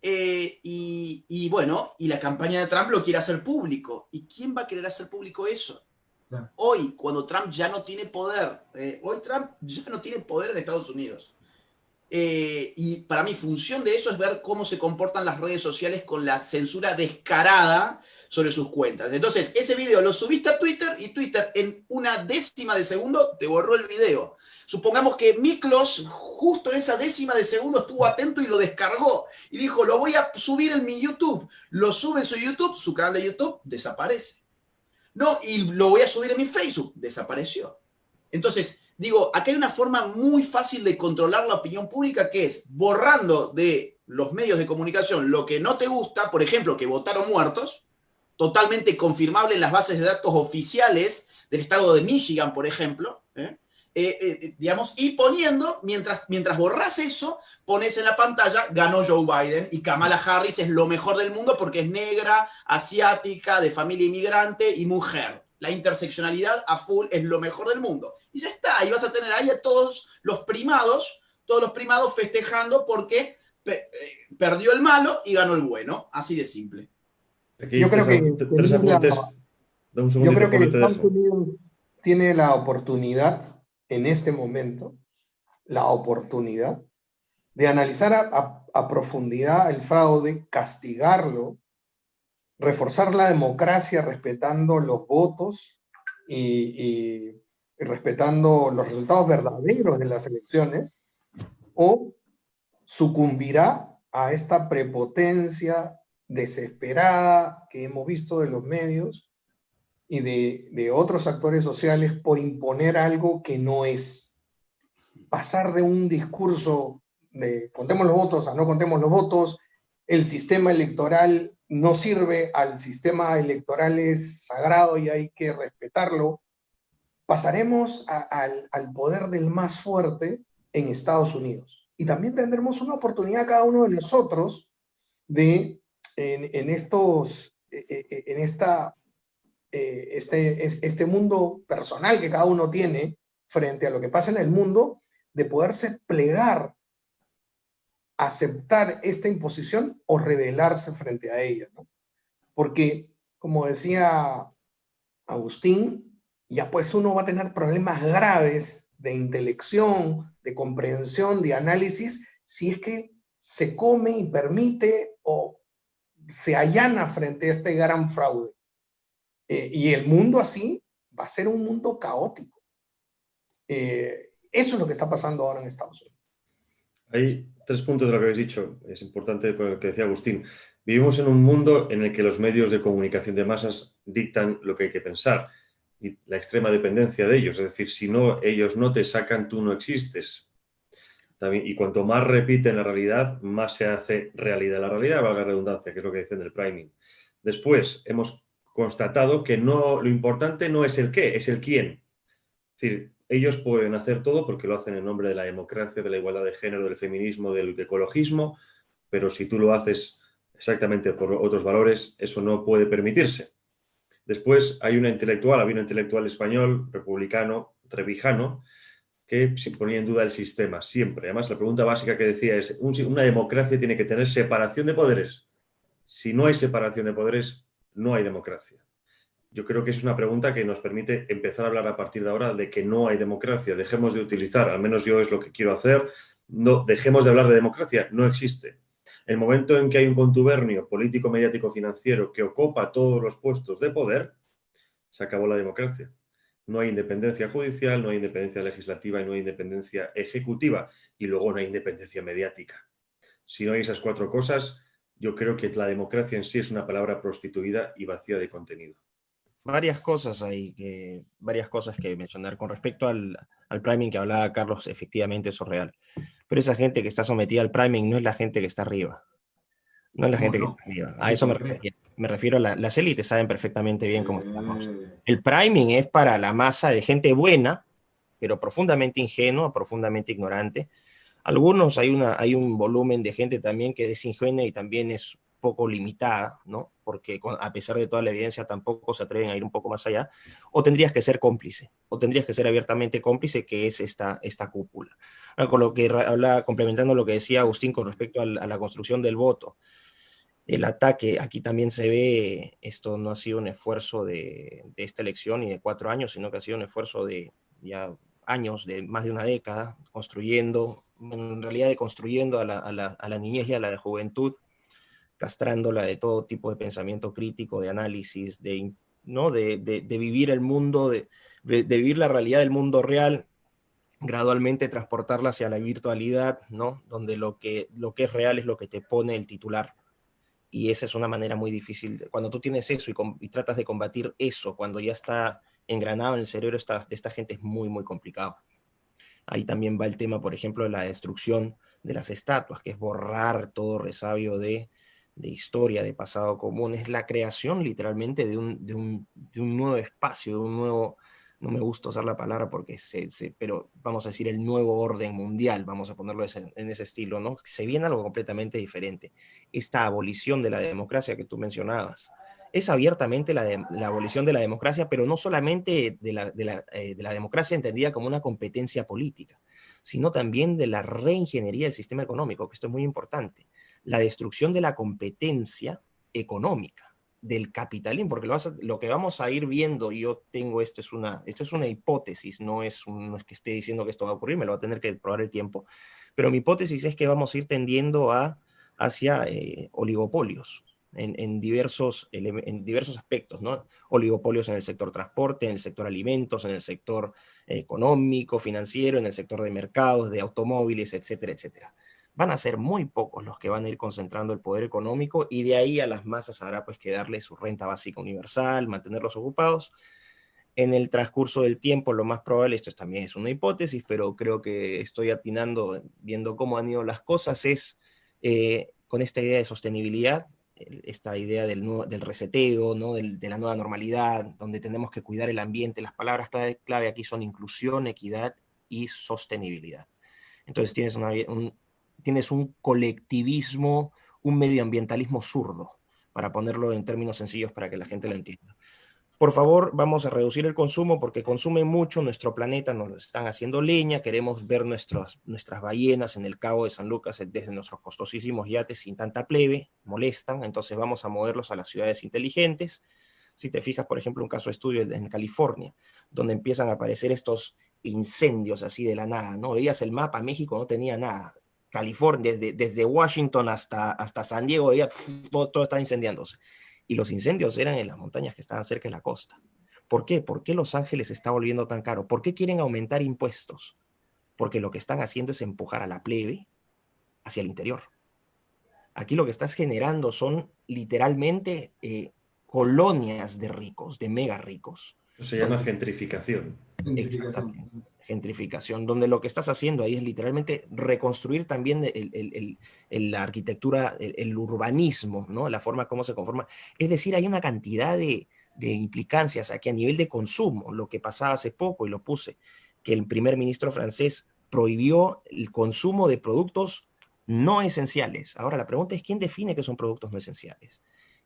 Y bueno, y la campaña de Trump lo quiere hacer público. ¿Y quién va a querer hacer público eso? Claro. Hoy, cuando Trump ya no tiene poder, hoy Trump ya no tiene poder en Estados Unidos. Y para mí, función de eso es ver cómo se comportan las redes sociales con la censura descarada sobre sus cuentas. Entonces, ese video lo subiste a Twitter y Twitter en una décima de segundo te borró el video. Supongamos que Miklos justo en esa décima de segundo estuvo atento y lo descargó y dijo, lo voy a subir en mi YouTube. Lo sube en su YouTube, su canal de YouTube desaparece. No, y lo voy a subir en mi Facebook, desapareció. Entonces, digo, acá hay una forma muy fácil de controlar la opinión pública que es borrando de los medios de comunicación lo que no te gusta, por ejemplo, que votaron muertos, totalmente confirmable en las bases de datos oficiales del estado de Michigan, por ejemplo, digamos, y poniendo, mientras borras eso, pones en la pantalla, ganó Joe Biden y Kamala Harris es lo mejor del mundo porque es negra, asiática, de familia inmigrante y mujer. La interseccionalidad a full es lo mejor del mundo. Y ya está, y vas a tener ahí a todos los primados festejando porque perdió el malo y ganó el bueno. Así de simple. Aquí yo creo que tres apuntes. Yo creo que Estados Unidos tiene la oportunidad en este momento, la oportunidad de analizar a profundidad el fraude, castigarlo, reforzar la democracia respetando los votos y respetando los resultados verdaderos de las elecciones, o sucumbirá a esta prepotencia desesperada que hemos visto de los medios y de otros actores sociales por imponer algo que no es. Pasar de un discurso de contemos los votos a no contemos los votos, el sistema electoral no sirve, al sistema electoral es sagrado y hay que respetarlo, pasaremos al poder del más fuerte en Estados Unidos. Y también tendremos una oportunidad cada uno de nosotros de, este mundo personal que cada uno tiene frente a lo que pasa en el mundo, de poderse plegar, aceptar esta imposición o rebelarse frente a ella, ¿no? Porque, como decía Agustín, ya pues uno va a tener problemas graves de intelección, de comprensión, de análisis, si es que se come y permite o se allana frente a este gran fraude. Y el mundo así va a ser un mundo caótico. Eso es lo que está pasando ahora en Estados Unidos. Hay 3 puntos de lo que habéis dicho. Es importante lo que decía Agustín. Vivimos en un mundo en el que los medios de comunicación de masas dictan lo que hay que pensar y la extrema dependencia de ellos. Es decir, si no, ellos no te sacan, tú no existes. También, y cuanto más repiten la realidad, más se hace realidad la realidad, valga la redundancia, que es lo que dicen del priming. Después, hemos constatado que lo importante no es el qué, es el quién. Es decir, Ellos pueden hacer todo porque lo hacen en nombre de la democracia, de la igualdad de género, del feminismo, del ecologismo, pero si tú lo haces exactamente por otros valores, eso no puede permitirse. Después había un intelectual español, republicano, trevijano, que se ponía en duda el sistema, siempre. Además, la pregunta básica que decía es, una democracia tiene que tener separación de poderes. Si no hay separación de poderes, no hay democracia. Yo creo que es una pregunta que nos permite empezar a hablar a partir de ahora de que no hay democracia. Dejemos de utilizar, al menos yo es lo que quiero hacer, no, dejemos de hablar de democracia, no existe. El momento en que hay un contubernio político, mediático, financiero que ocupa todos los puestos de poder, se acabó la democracia. No hay independencia judicial, no hay independencia legislativa y no hay independencia ejecutiva. Y luego no hay independencia mediática. Si no hay esas cuatro cosas, yo creo que la democracia en sí es una palabra prostituida y vacía de contenido. Varias cosas varias cosas que mencionar. Con respecto al priming que hablaba Carlos, efectivamente eso es real. Pero esa gente que está sometida al priming no es la gente que está arriba. No es la gente que está arriba. A eso me refiero. Las élites saben perfectamente bien cómo estamos. El priming es para la masa de gente buena, pero profundamente ingenua, profundamente ignorante. Algunos, hay un volumen de gente también que es ingenua y también es poco limitada, ¿no? Porque a pesar de toda la evidencia tampoco se atreven a ir un poco más allá, o tendrías que ser cómplice, o tendrías que ser abiertamente cómplice, que es esta cúpula. Ahora, con lo que habla, complementando lo que decía Agustín con respecto a la construcción del voto, el ataque, aquí también se ve, esto no ha sido un esfuerzo de esta elección y de 4 años, sino que ha sido un esfuerzo de ya años, de más de una década, construyendo, en realidad deconstruyendo a la niñez y a la juventud, castrándola de todo tipo de pensamiento crítico, de análisis, ¿no? de vivir el mundo, de vivir la realidad del mundo real, gradualmente transportarla hacia la virtualidad, ¿no? Donde lo que es real es lo que te pone el titular. Y esa es una manera muy difícil. Cuando tú tienes eso y tratas de combatir eso, cuando ya está engranado en el cerebro de esta gente, es muy, muy complicado. Ahí también va el tema, por ejemplo, de la destrucción de las estatuas, que es borrar todo resabio de historia, de pasado común. Es la creación literalmente de un nuevo espacio, de un nuevo, no me gusta usar la palabra porque pero vamos a decir el nuevo orden mundial, vamos a ponerlo en ese estilo, ¿no? Se viene algo completamente diferente. Esta abolición de la democracia que tú mencionabas, es abiertamente la abolición de la democracia, pero no solamente de la democracia entendida como una competencia política, sino también de la reingeniería del sistema económico, que esto es muy importante. La destrucción de la competencia económica, del capitalismo, porque lo que vamos a ir viendo, y yo tengo, esto es una hipótesis, no es que esté diciendo que esto va a ocurrir, me lo va a tener que probar el tiempo, pero mi hipótesis es que vamos a ir tendiendo hacia oligopolios en diversos aspectos, ¿no? Oligopolios en el sector transporte, en el sector alimentos, en el sector económico, financiero, en el sector de mercados, de automóviles, etcétera, etcétera. Van a ser muy pocos los que van a ir concentrando el poder económico y de ahí a las masas habrá pues que darle su renta básica universal, mantenerlos ocupados. En el transcurso del tiempo, lo más probable, esto también es una hipótesis, pero creo que estoy atinando, viendo cómo han ido las cosas, es con esta idea de sostenibilidad, esta idea del reseteo, ¿no? de la nueva normalidad, donde tenemos que cuidar el ambiente. Las palabras clave aquí son inclusión, equidad y sostenibilidad. Entonces tienes un colectivismo, un medioambientalismo zurdo, para ponerlo en términos sencillos para que la gente lo entienda. Por favor, vamos a reducir el consumo porque consume mucho nuestro planeta, nos están haciendo leña, queremos ver nuestras ballenas en el Cabo de San Lucas desde nuestros costosísimos yates sin tanta plebe, molestan, entonces vamos a moverlos a las ciudades inteligentes. Si te fijas, por ejemplo, un caso de estudio en California, donde empiezan a aparecer estos incendios así de la nada, ¿no? Veías el mapa, México no tenía nada. California, desde Washington hasta San Diego, todo estaba incendiándose. Y los incendios eran en las montañas que estaban cerca de la costa. ¿Por qué? ¿Por qué Los Ángeles está volviendo tan caro? ¿Por qué quieren aumentar impuestos? Porque lo que están haciendo es empujar a la plebe hacia el interior. Aquí lo que estás generando son literalmente colonias de ricos, de mega ricos. Eso se llama gentrificación. Exactamente. Gentrificación, donde lo que estás haciendo ahí es literalmente reconstruir también la arquitectura, el urbanismo, ¿no? La forma como se conforma. Es decir, hay una cantidad de implicancias aquí a nivel de consumo, lo que pasaba hace poco y lo puse. que el primer ministro francés prohibió el consumo de productos no esenciales. Ahora, la pregunta es, ¿quién define qué son productos no esenciales?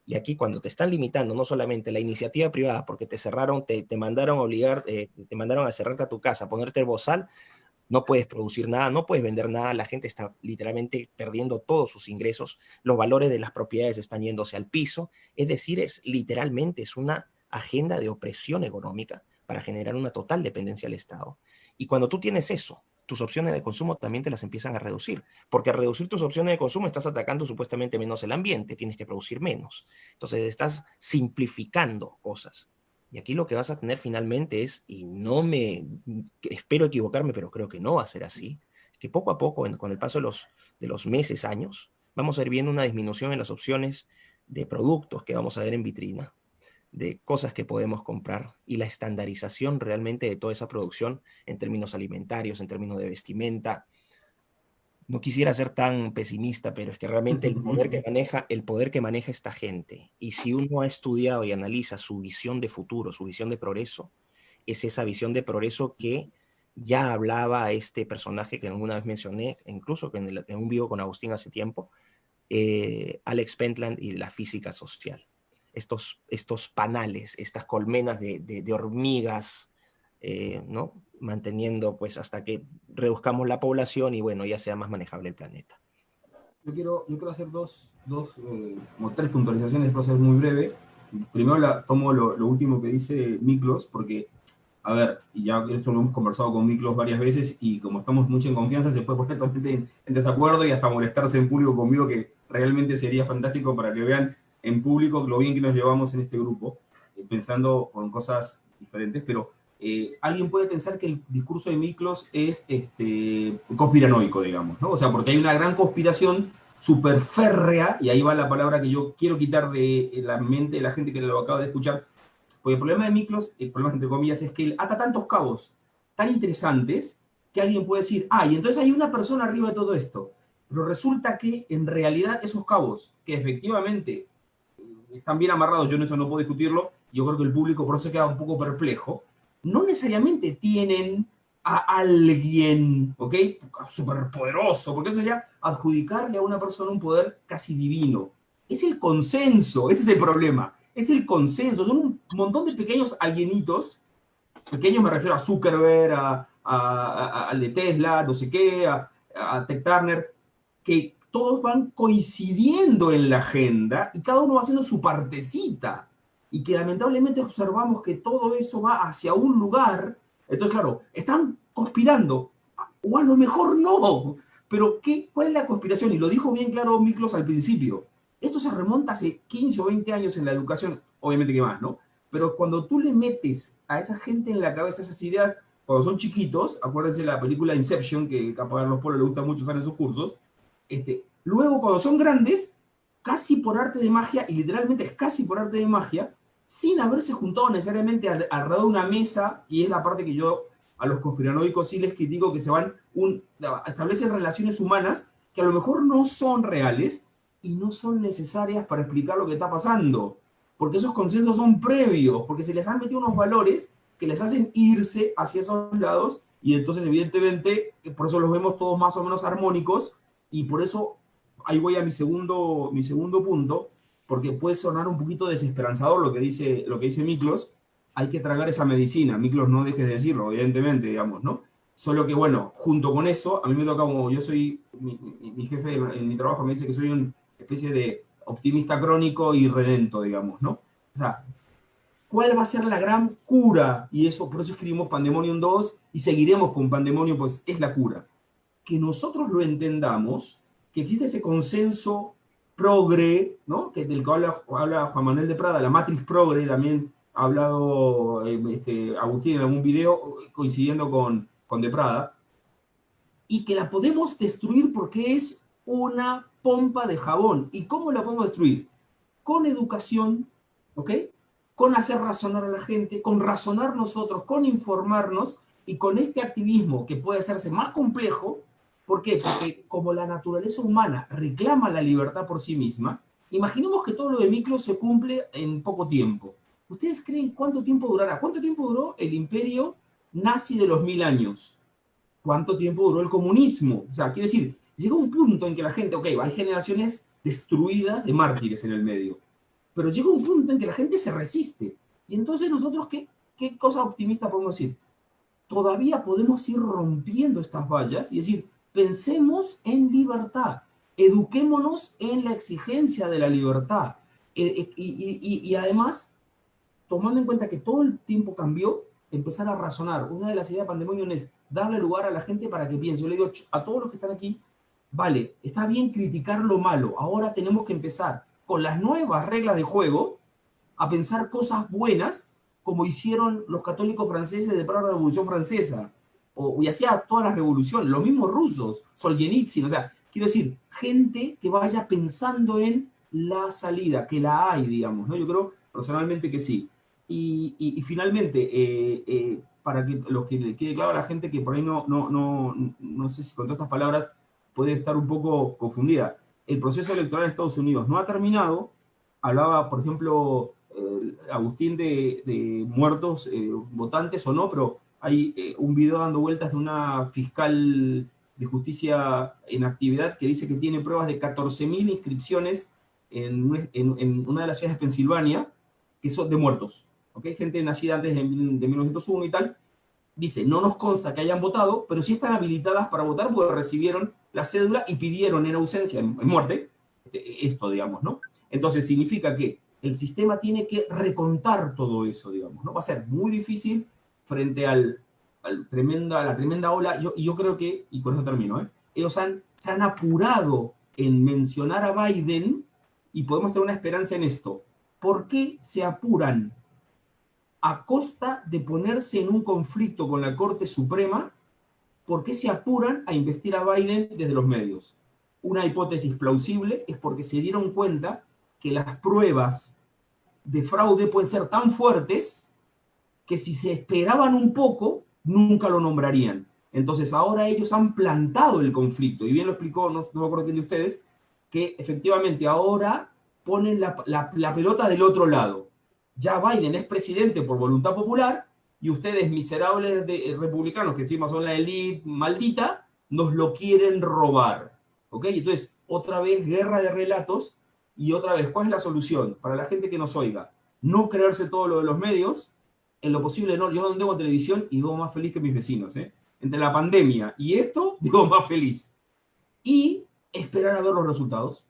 Y aquí, cuando te están limitando no solamente la iniciativa privada, porque te cerraron, te mandaron a obligar, te mandaron a cerrarte a tu casa, a ponerte el bozal, no puedes producir nada, no puedes vender nada, la gente está literalmente perdiendo todos sus ingresos, los valores de las propiedades están yéndose al piso, es decir, literalmente es una agenda de opresión económica para generar una total dependencia del Estado. Y cuando tú tienes eso, tus opciones de consumo también te las empiezan a reducir, porque al reducir tus opciones de consumo estás atacando supuestamente menos el ambiente, tienes que producir menos. Entonces estás simplificando cosas. Y aquí lo que vas a tener finalmente es, y no me, espero equivocarme, pero creo que no va a ser así, que poco a poco, con el paso de los meses, años, vamos a ir viendo una disminución en las opciones de productos que vamos a ver en vitrina, de cosas que podemos comprar, y la estandarización realmente de toda esa producción en términos alimentarios, en términos de vestimenta. No quisiera ser tan pesimista, pero es que realmente el poder que maneja esta gente, y si uno ha estudiado y analiza su visión de futuro, su visión de progreso, es esa visión de progreso que ya hablaba este personaje que alguna vez mencioné, incluso que en un vivo con Agustín hace tiempo, Alex Pentland, y la física social. Estos panales, estas colmenas de hormigas, ¿no? Manteniendo pues hasta que reduzcamos la población y bueno, ya sea más manejable el planeta. Yo quiero hacer como tres puntualizaciones, después ser muy breve. Primero tomo lo último que dice Miklos, porque, a ver, y ya esto lo hemos conversado con Miklos varias veces, y como estamos mucho en confianza, se puede poner totalmente en desacuerdo y hasta molestarse en público conmigo, que realmente sería fantástico para que vean en público lo bien que nos llevamos en este grupo, pensando con cosas diferentes, pero alguien puede pensar que el discurso de Miklos es conspiranoico, digamos, ¿no? O sea, porque hay una gran conspiración súper férrea, y ahí va la palabra que yo quiero quitar de la mente de la gente que lo acaba de escuchar, porque el problema de Miklos, el problema entre comillas, es que él ata tantos cabos tan interesantes que alguien puede decir, y entonces hay una persona arriba de todo esto. Pero resulta que en realidad esos cabos, que efectivamente están bien amarrados, yo en eso no puedo discutirlo, yo creo que el público por eso queda un poco perplejo, no necesariamente tienen a alguien, ¿ok? Superpoderoso, porque eso sería adjudicarle a una persona un poder casi divino. Es el consenso, ese es el problema. Es el consenso, son un montón de pequeños alienitos, pequeños me refiero a Zuckerberg, al de Tesla, no sé qué, a Tech Turner, que todos van coincidiendo en la agenda y cada uno va haciendo su partecita. Y que lamentablemente observamos que todo eso va hacia un lugar. Entonces, claro, están conspirando, o a lo mejor no. Pero ¿cuál es la conspiración? Y lo dijo bien claro Miklos al principio. Esto se remonta hace 15 o 20 años en la educación, obviamente que más, ¿no? Pero cuando tú le metes a esa gente en la cabeza esas ideas, cuando son chiquitos, acuérdense de la película Inception, que a Carlos Polo le gusta mucho usar en sus cursos, luego cuando son grandes, casi por arte de magia, y literalmente es casi por arte de magia, sin haberse juntado necesariamente alrededor de una mesa, y es la parte que yo a los conspiranoicos sí les critico, que establecen relaciones humanas que a lo mejor no son reales y no son necesarias para explicar lo que está pasando, porque esos consensos son previos, porque se les han metido unos valores que les hacen irse hacia esos lados, y entonces evidentemente por eso los vemos todos más o menos armónicos, y por eso ahí voy a mi segundo punto, porque puede sonar un poquito desesperanzador lo que dice Miklos. Hay que tragar esa medicina. Miklos, no dejes de decirlo, evidentemente, digamos, ¿no? Solo que, bueno, junto con eso, a mí me toca, como yo soy, mi jefe en mi trabajo me dice que soy una especie de optimista crónico y redento, digamos, ¿no? O sea, ¿cuál va a ser la gran cura? Y eso, por eso escribimos Pandemonium 2 y seguiremos con Pandemonium, pues es la cura. Que nosotros lo entendamos, que existe ese consenso progre, ¿no? Que del que habla Juan Manuel de Prada, la matriz progre, también ha hablado Agustín en algún video coincidiendo con de Prada, y que la podemos destruir porque es una pompa de jabón. ¿Y cómo la podemos destruir? Con educación, ¿ok? Con hacer razonar a la gente, con razonar nosotros, con informarnos, y con este activismo que puede hacerse más complejo. ¿Por qué? Porque como la naturaleza humana reclama la libertad por sí misma, imaginemos que todo lo de Miklos se cumple en poco tiempo. ¿Ustedes creen cuánto tiempo durará? ¿Cuánto tiempo duró el imperio nazi de los 1000 años. ¿Cuánto tiempo duró el comunismo? O sea, quiero decir, llega un punto en que la gente, ok, hay generaciones destruidas de mártires en el medio, pero llega un punto en que la gente se resiste. Y entonces nosotros, ¿qué cosa optimista podemos decir? Todavía podemos ir rompiendo estas vallas y decir, pensemos en libertad, eduquémonos en la exigencia de la libertad. Y además, tomando en cuenta que todo el tiempo cambió, empezar a razonar. Una de las ideas de Pandemonium es darle lugar a la gente para que piense. Yo le digo a todos los que están aquí, vale, está bien criticar lo malo, ahora tenemos que empezar con las nuevas reglas de juego a pensar cosas buenas, como hicieron los católicos franceses después de la Revolución Francesa, y hacía todas las revoluciones, los mismos rusos, Solzhenitsyn, o sea, quiero decir, gente que vaya pensando en la salida, que la hay, digamos, ¿no? Yo creo personalmente que sí. Y finalmente, para que lo que le quede claro a la gente que por ahí no sé si con todas estas palabras puede estar un poco confundida. El proceso electoral en Estados Unidos no ha terminado. Hablaba, por ejemplo, Agustín de muertos, votantes o no, pero hay un video dando vueltas de una fiscal de justicia en actividad que dice que tiene pruebas de 14.000 inscripciones en una de las ciudades de Pensilvania, que son de muertos, ¿okay? Gente nacida antes de 1901 y tal. Dice, no nos consta que hayan votado, pero sí están habilitadas para votar porque recibieron la cédula y pidieron en ausencia, en muerte, esto, digamos, ¿no? Entonces significa que el sistema tiene que recontar todo eso, digamos, ¿no? Va a ser muy difícil frente a la tremenda ola. Yo creo que, y con eso termino, ellos se han apurado en mencionar a Biden y podemos tener una esperanza en esto. ¿Por qué se apuran? A costa de ponerse en un conflicto con la Corte Suprema, ¿por qué se apuran a investir a Biden desde los medios? Una hipótesis plausible es porque se dieron cuenta que las pruebas de fraude pueden ser tan fuertes que si se esperaban un poco, nunca lo nombrarían. Entonces ahora ellos han plantado el conflicto, y bien lo explicó, no me acuerdo quién de ustedes, que efectivamente ahora ponen la pelota del otro lado. Ya Biden es presidente por voluntad popular y ustedes, miserables republicanos, que encima son la élite maldita, nos lo quieren robar. ¿Ok? Entonces, otra vez guerra de relatos y otra vez, ¿cuál es la solución? Para la gente que nos oiga, no creerse todo lo de los medios, en lo posible no. Yo no tengo televisión y vivo más feliz que mis vecinos. Entre la pandemia y esto, vivo más feliz. Y esperar a ver los resultados.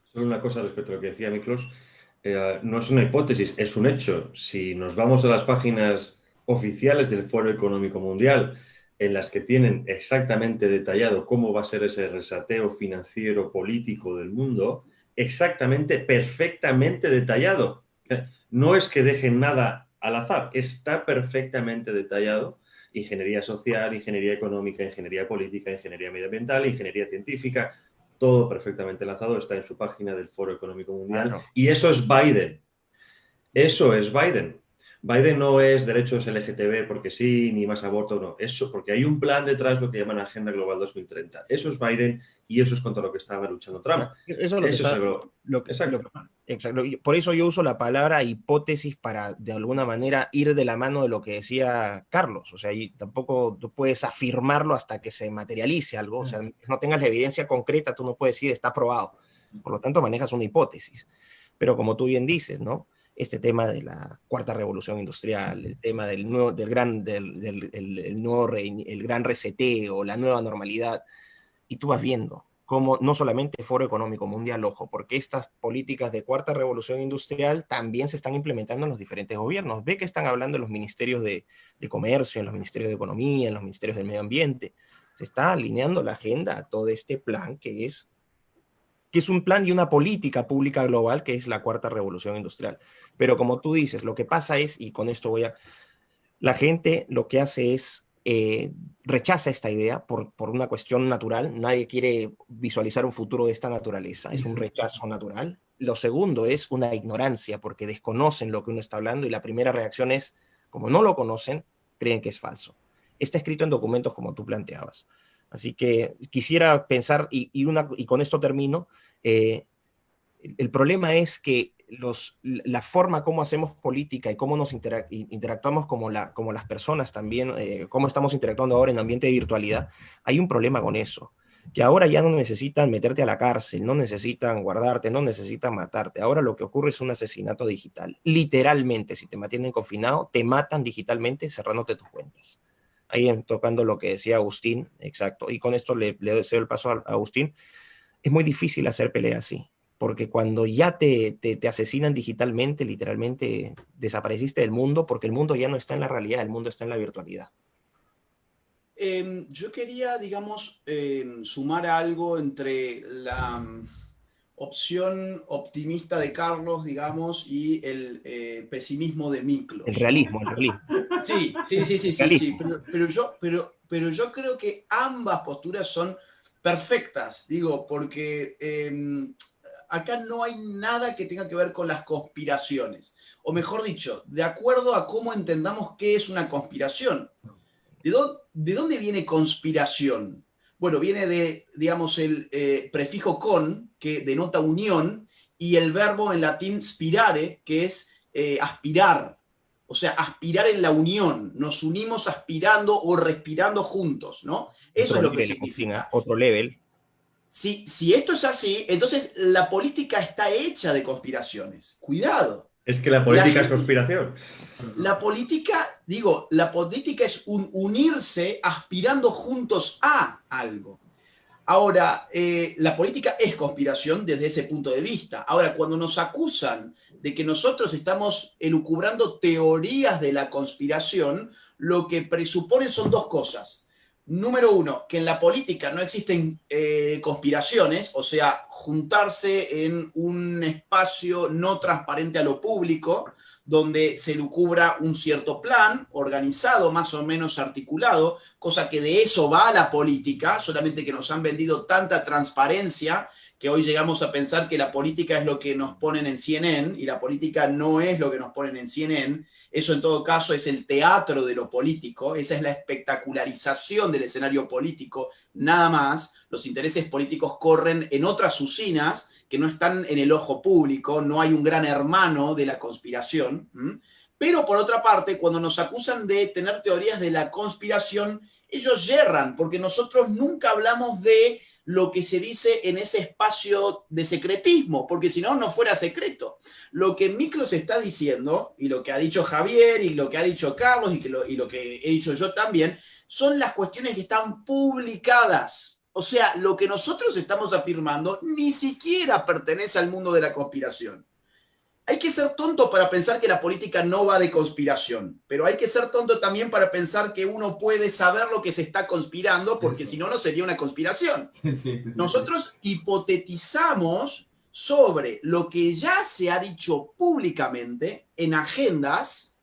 Solo una cosa respecto a lo que decía Miklos. No es una hipótesis, es un hecho. Si nos vamos a las páginas oficiales del Foro Económico Mundial, en las que tienen exactamente detallado cómo va a ser ese resateo financiero político del mundo, exactamente, perfectamente detallado. No es que dejen nada al azar, está perfectamente detallado. Ingeniería social, ingeniería económica, ingeniería política, ingeniería medioambiental, ingeniería científica. Todo perfectamente enlazado, está en su página del Foro Económico Mundial. Claro. Y eso es Biden. Eso es Biden. Biden no es derechos LGTB porque sí, ni más aborto, no. Eso porque hay un plan detrás, lo que llaman Agenda Global 2030. Eso es Biden y eso es contra lo que estaba luchando Trump. Eso es exacto. Por eso yo uso la palabra hipótesis para, de alguna manera, ir de la mano de lo que decía Carlos. O sea, y tampoco tú puedes afirmarlo hasta que se materialice algo. O sea, no tengas la evidencia concreta, tú no puedes decir está probado. Por lo tanto, manejas una hipótesis. Pero como tú bien dices, ¿no? Este tema de la cuarta revolución industrial, el tema del gran reseteo, la nueva normalidad, y tú vas viendo cómo no solamente el Foro Económico Mundial, ojo, porque estas políticas de cuarta revolución industrial también se están implementando en los diferentes gobiernos. Ve que están hablando en los ministerios de comercio, en los ministerios de economía, en los ministerios del medio ambiente. Se está alineando la agenda a todo este plan que es un plan y una política pública global que es la cuarta revolución industrial. Pero como tú dices, lo que pasa es, y con esto la gente lo que hace es rechaza esta idea por una cuestión natural. Nadie quiere visualizar un futuro de esta naturaleza. Es un rechazo natural. Lo segundo es una ignorancia porque desconocen lo que uno está hablando y la primera reacción es, como no lo conocen, creen que es falso. Está escrito en documentos como tú planteabas. Así que quisiera pensar, y con esto termino, el problema es que la forma como hacemos política y cómo nos interactuamos como las personas también, cómo estamos interactuando ahora en ambiente de virtualidad, hay un problema con eso. Que ahora ya no necesitan meterte a la cárcel, no necesitan guardarte, no necesitan matarte. Ahora lo que ocurre es un asesinato digital. Literalmente, si te mantienen confinado, te matan digitalmente cerrándote tus cuentas. Ahí tocando lo que decía Agustín, exacto. Y con esto le cedo el paso a Agustín. Es muy difícil hacer pelea así, porque cuando ya te asesinan digitalmente, literalmente desapareciste del mundo, porque el mundo ya no está en la realidad, el mundo está en la virtualidad. Yo quería, digamos, sumar algo entre la opción optimista de Carlos, digamos, y el pesimismo de Miklos. El realismo, ¿no? El realismo. Sí. Pero yo creo que ambas posturas son perfectas, digo, porque acá no hay nada que tenga que ver con las conspiraciones. O mejor dicho, de acuerdo a cómo entendamos qué es una conspiración. ¿De dónde viene conspiración? Bueno, viene de, digamos, el prefijo con, que denota unión, y el verbo en latín spirare, que es aspirar. O sea, aspirar en la unión. Nos unimos aspirando o respirando juntos, ¿no? Eso es lo que significa. Otro level. Si esto es así, entonces la política está hecha de conspiraciones. Cuidado. Es que la política es conspiración. La política es un unirse aspirando juntos a algo. Ahora, la política es conspiración desde ese punto de vista. Ahora, cuando nos acusan de que nosotros estamos elucubrando teorías de la conspiración, lo que presuponen son dos cosas. Número uno, que en la política no existen conspiraciones, o sea, juntarse en un espacio no transparente a lo público, donde se lucubra un cierto plan organizado, más o menos articulado, cosa que de eso va a la política, solamente que nos han vendido tanta transparencia que hoy llegamos a pensar que la política es lo que nos ponen en CNN y la política no es lo que nos ponen en CNN. Eso en todo caso es el teatro de lo político, esa es la espectacularización del escenario político, nada más. Los intereses políticos corren en otras usinas que no están en el ojo público, no hay un gran hermano de la conspiración. Pero por otra parte, cuando nos acusan de tener teorías de la conspiración, ellos yerran, porque nosotros nunca hablamos de lo que se dice en ese espacio de secretismo, porque si no, no fuera secreto. Lo que Miklos está diciendo, y lo que ha dicho Javier, y lo que ha dicho Carlos, y lo que he dicho yo también, son las cuestiones que están publicadas. O sea, lo que nosotros estamos afirmando ni siquiera pertenece al mundo de la conspiración. Hay que ser tonto para pensar que la política no va de conspiración, pero hay que ser tonto también para pensar que uno puede saber lo que se está conspirando, porque si no, no sería una conspiración. Nosotros hipotetizamos sobre lo que ya se ha dicho públicamente en agendas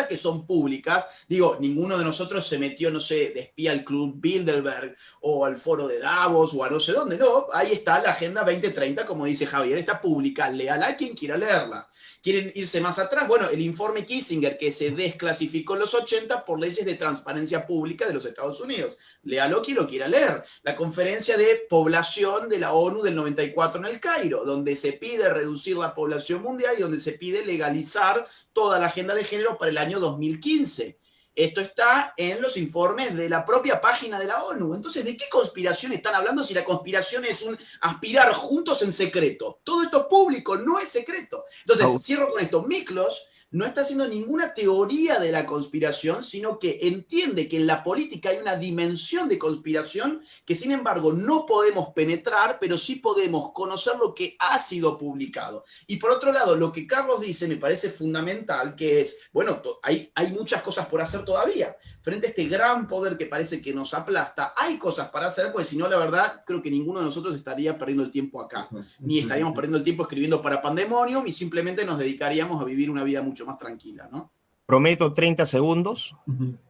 que son públicas. Digo, ninguno de nosotros se metió, no sé, de espía al Club Bilderberg o al Foro de Davos o a no sé dónde, no. Ahí está la Agenda 2030, como dice Javier, está pública, léala a quien quiera leerla. ¿Quieren irse más atrás? Bueno, el informe Kissinger, que se desclasificó en los 80 por leyes de transparencia pública de los Estados Unidos. Léalo quien lo quiera leer. La conferencia de población de la ONU del 94 en el Cairo, donde se pide reducir la población mundial y donde se pide legalizar toda la agenda de género para el año 2015. Esto está en los informes de la propia página de la ONU. Entonces, ¿de qué conspiración están hablando si la conspiración es un aspirar juntos en secreto? Todo esto público, no es secreto. Entonces, cierro con esto. Miklos no está haciendo ninguna teoría de la conspiración, sino que entiende que en la política hay una dimensión de conspiración que, sin embargo, no podemos penetrar, pero sí podemos conocer lo que ha sido publicado. Y por otro lado, lo que Carlos dice me parece fundamental, que es, bueno, hay muchas cosas por hacer todavía. Frente a este gran poder que parece que nos aplasta, hay cosas para hacer, porque si no, la verdad, creo que ninguno de nosotros estaría perdiendo el tiempo acá. Ni estaríamos perdiendo el tiempo escribiendo para Pandemonium, y simplemente nos dedicaríamos a vivir una vida mucho más tranquila, ¿no? Prometo 30 segundos.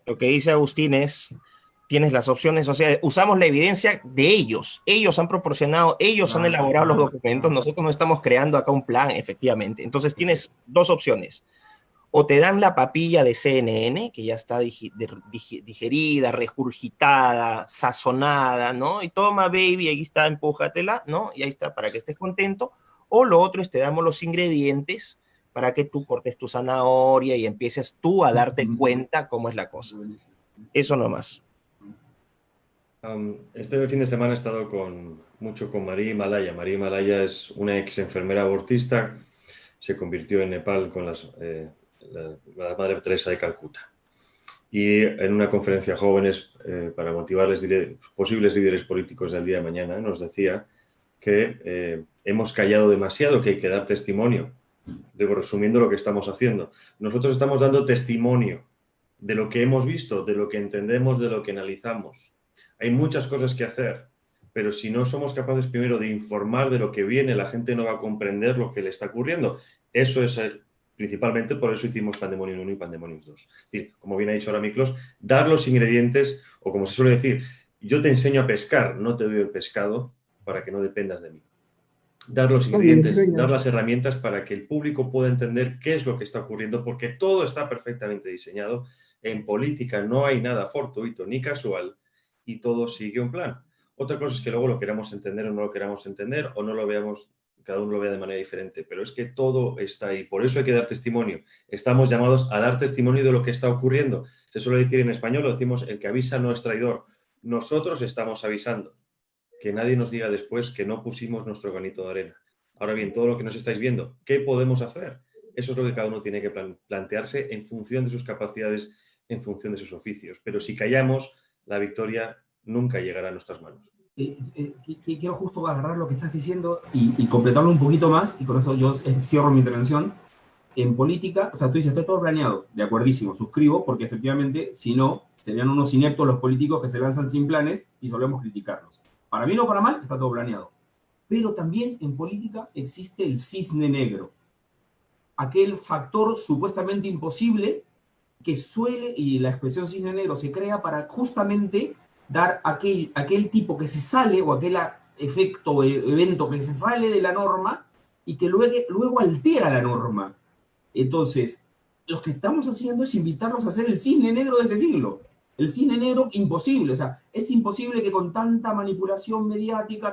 Lo que dice Agustín es, tienes las opciones, o sea, usamos la evidencia de ellos. Ellos han proporcionado, ellos han elaborado los documentos, nosotros no estamos creando acá un plan, efectivamente. Entonces tienes dos opciones. O te dan la papilla de CNN, que ya está digerida, regurgitada, sazonada, ¿no? Y toma, baby, ahí está, empújatela, ¿no? Y ahí está, para que estés contento. o lo otro es te damos los ingredientes para que tú cortes tu zanahoria y empieces tú a darte cuenta cómo es la cosa. Eso nomás. Este fin de semana he estado mucho con María Himalaya. María Himalaya es una ex enfermera abortista, se convirtió en Nepal con la Madre Teresa de Calcuta. Y en una conferencia a jóvenes, para motivarles posibles líderes políticos del día de mañana, nos decía que hemos callado demasiado, que hay que dar testimonio. Digo, resumiendo lo que estamos haciendo. Nosotros estamos dando testimonio de lo que hemos visto, de lo que entendemos, de lo que analizamos. Hay muchas cosas que hacer, pero si no somos capaces primero de informar de lo que viene, la gente no va a comprender lo que le está ocurriendo. Eso es principalmente por eso hicimos Pandemonium 1 y Pandemonium 2. Es decir, como bien ha dicho ahora Miklos, dar los ingredientes, o como se suele decir, yo te enseño a pescar, no te doy el pescado para que no dependas de mí. Dar los ingredientes, dar las herramientas para que el público pueda entender qué es lo que está ocurriendo, porque todo está perfectamente diseñado. En política no hay nada fortuito ni casual y todo sigue un plan. Otra cosa es que luego lo queramos entender o no lo queramos entender o no lo veamos, cada uno lo vea de manera diferente, pero es que todo está ahí. Por eso hay que dar testimonio. Estamos llamados a dar testimonio de lo que está ocurriendo. Se suele decir en español, lo decimos, el que avisa no es traidor. Nosotros estamos avisando. Que nadie nos diga después que no pusimos nuestro granito de arena. Ahora bien, todo lo que nos estáis viendo, ¿qué podemos hacer? Eso es lo que cada uno tiene que plantearse en función de sus capacidades, en función de sus oficios. Pero si callamos, la victoria nunca llegará a nuestras manos. Quiero justo agarrar lo que estás diciendo y completarlo un poquito más, y con eso yo cierro mi intervención. En política, o sea, tú dices, está todo planeado, de acuerdísimo, suscribo, porque efectivamente, si no, serían unos ineptos los políticos que se lanzan sin planes y solemos criticarlos. Para bien o para mal, está todo planeado. Pero también en política existe el cisne negro. Aquel factor supuestamente imposible que suele, y la expresión cisne negro se crea para justamente dar aquel tipo que se sale, o aquel efecto o evento que se sale de la norma y que luego altera la norma. Entonces, lo que estamos haciendo es invitarlos a hacer el cisne negro de este siglo. El cine negro imposible, o sea, es imposible que con tanta manipulación mediática,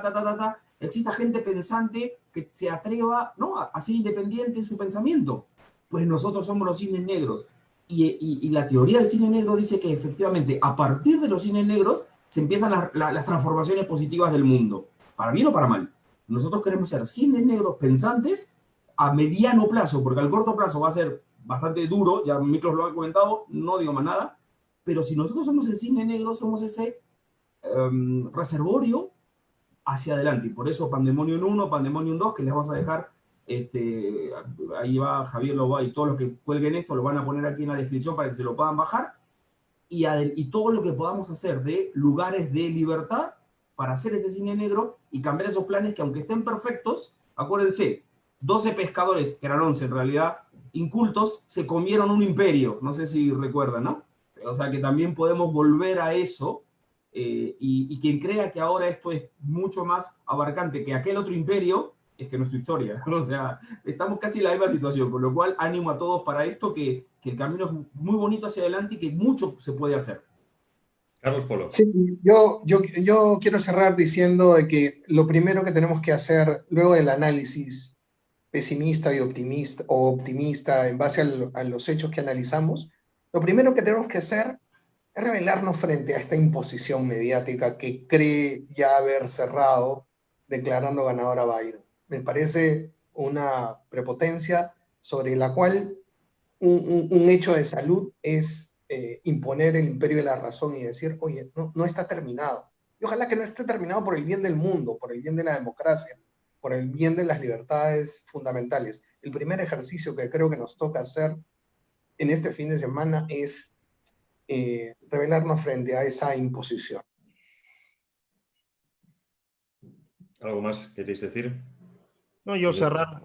exista gente pensante que se atreva, ¿no?, a ser independiente en su pensamiento. Pues nosotros somos los cines negros. Y la teoría del cine negro dice que efectivamente a partir de los cines negros se empiezan las transformaciones positivas del mundo, para bien o para mal. Nosotros queremos ser cines negros pensantes a mediano plazo, porque al corto plazo va a ser bastante duro, ya Miklos lo ha comentado, no digo más nada. Pero si nosotros somos el cine negro, somos ese reservorio hacia adelante. Y por eso Pandemonium 1, Pandemonium 2, que les vamos a dejar, ahí va Javier, lo va, y todos los que cuelguen esto lo van a poner aquí en la descripción para que se lo puedan bajar. Y todo lo que podamos hacer de lugares de libertad para hacer ese cine negro y cambiar esos planes que, aunque estén perfectos, acuérdense, 12 pescadores, que eran 11 en realidad, incultos, se comieron un imperio. No sé si recuerdan, ¿no? O sea, que también podemos volver a eso, y quien crea que ahora esto es mucho más abarcante que aquel otro imperio, es que no es tu historia. O sea, estamos casi en la misma situación, con lo cual ánimo a todos para esto, que el camino es muy bonito hacia adelante y que mucho se puede hacer. Carlos Polo. Sí, yo quiero cerrar diciendo de que lo primero que tenemos que hacer luego del análisis pesimista y optimista en base a los hechos que analizamos, lo primero que tenemos que hacer es rebelarnos frente a esta imposición mediática que cree ya haber cerrado declarando ganador a Biden. Me parece una prepotencia sobre la cual un hecho de salud es imponer el imperio de la razón y decir, oye, no está terminado. Y ojalá que no esté terminado por el bien del mundo, por el bien de la democracia, por el bien de las libertades fundamentales. El primer ejercicio que creo que nos toca hacer en este fin de semana es rebelarnos frente a esa imposición. ¿Algo más queréis decir? No, yo cerrar.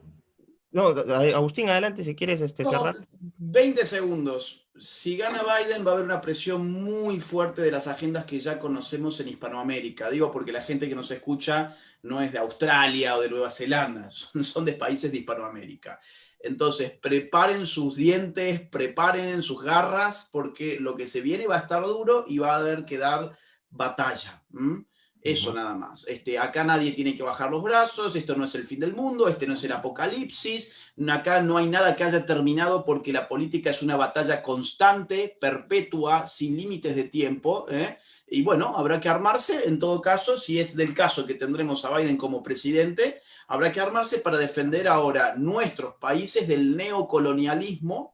No, Agustín, adelante si quieres cerrar. 20 segundos. Si gana Biden va a haber una presión muy fuerte de las agendas que ya conocemos en Hispanoamérica. Digo porque la gente que nos escucha no es de Australia o de Nueva Zelanda, son de países de Hispanoamérica. Entonces, preparen sus dientes, preparen sus garras, porque lo que se viene va a estar duro y va a haber que dar batalla. Eso nada más. Acá nadie tiene que bajar los brazos, esto no es el fin del mundo, no es el apocalipsis, acá no hay nada que haya terminado porque la política es una batalla constante, perpetua, sin límites de tiempo, y bueno, habrá que armarse, en todo caso, si es del caso que tendremos a Biden como presidente, habrá que armarse para defender ahora nuestros países del neocolonialismo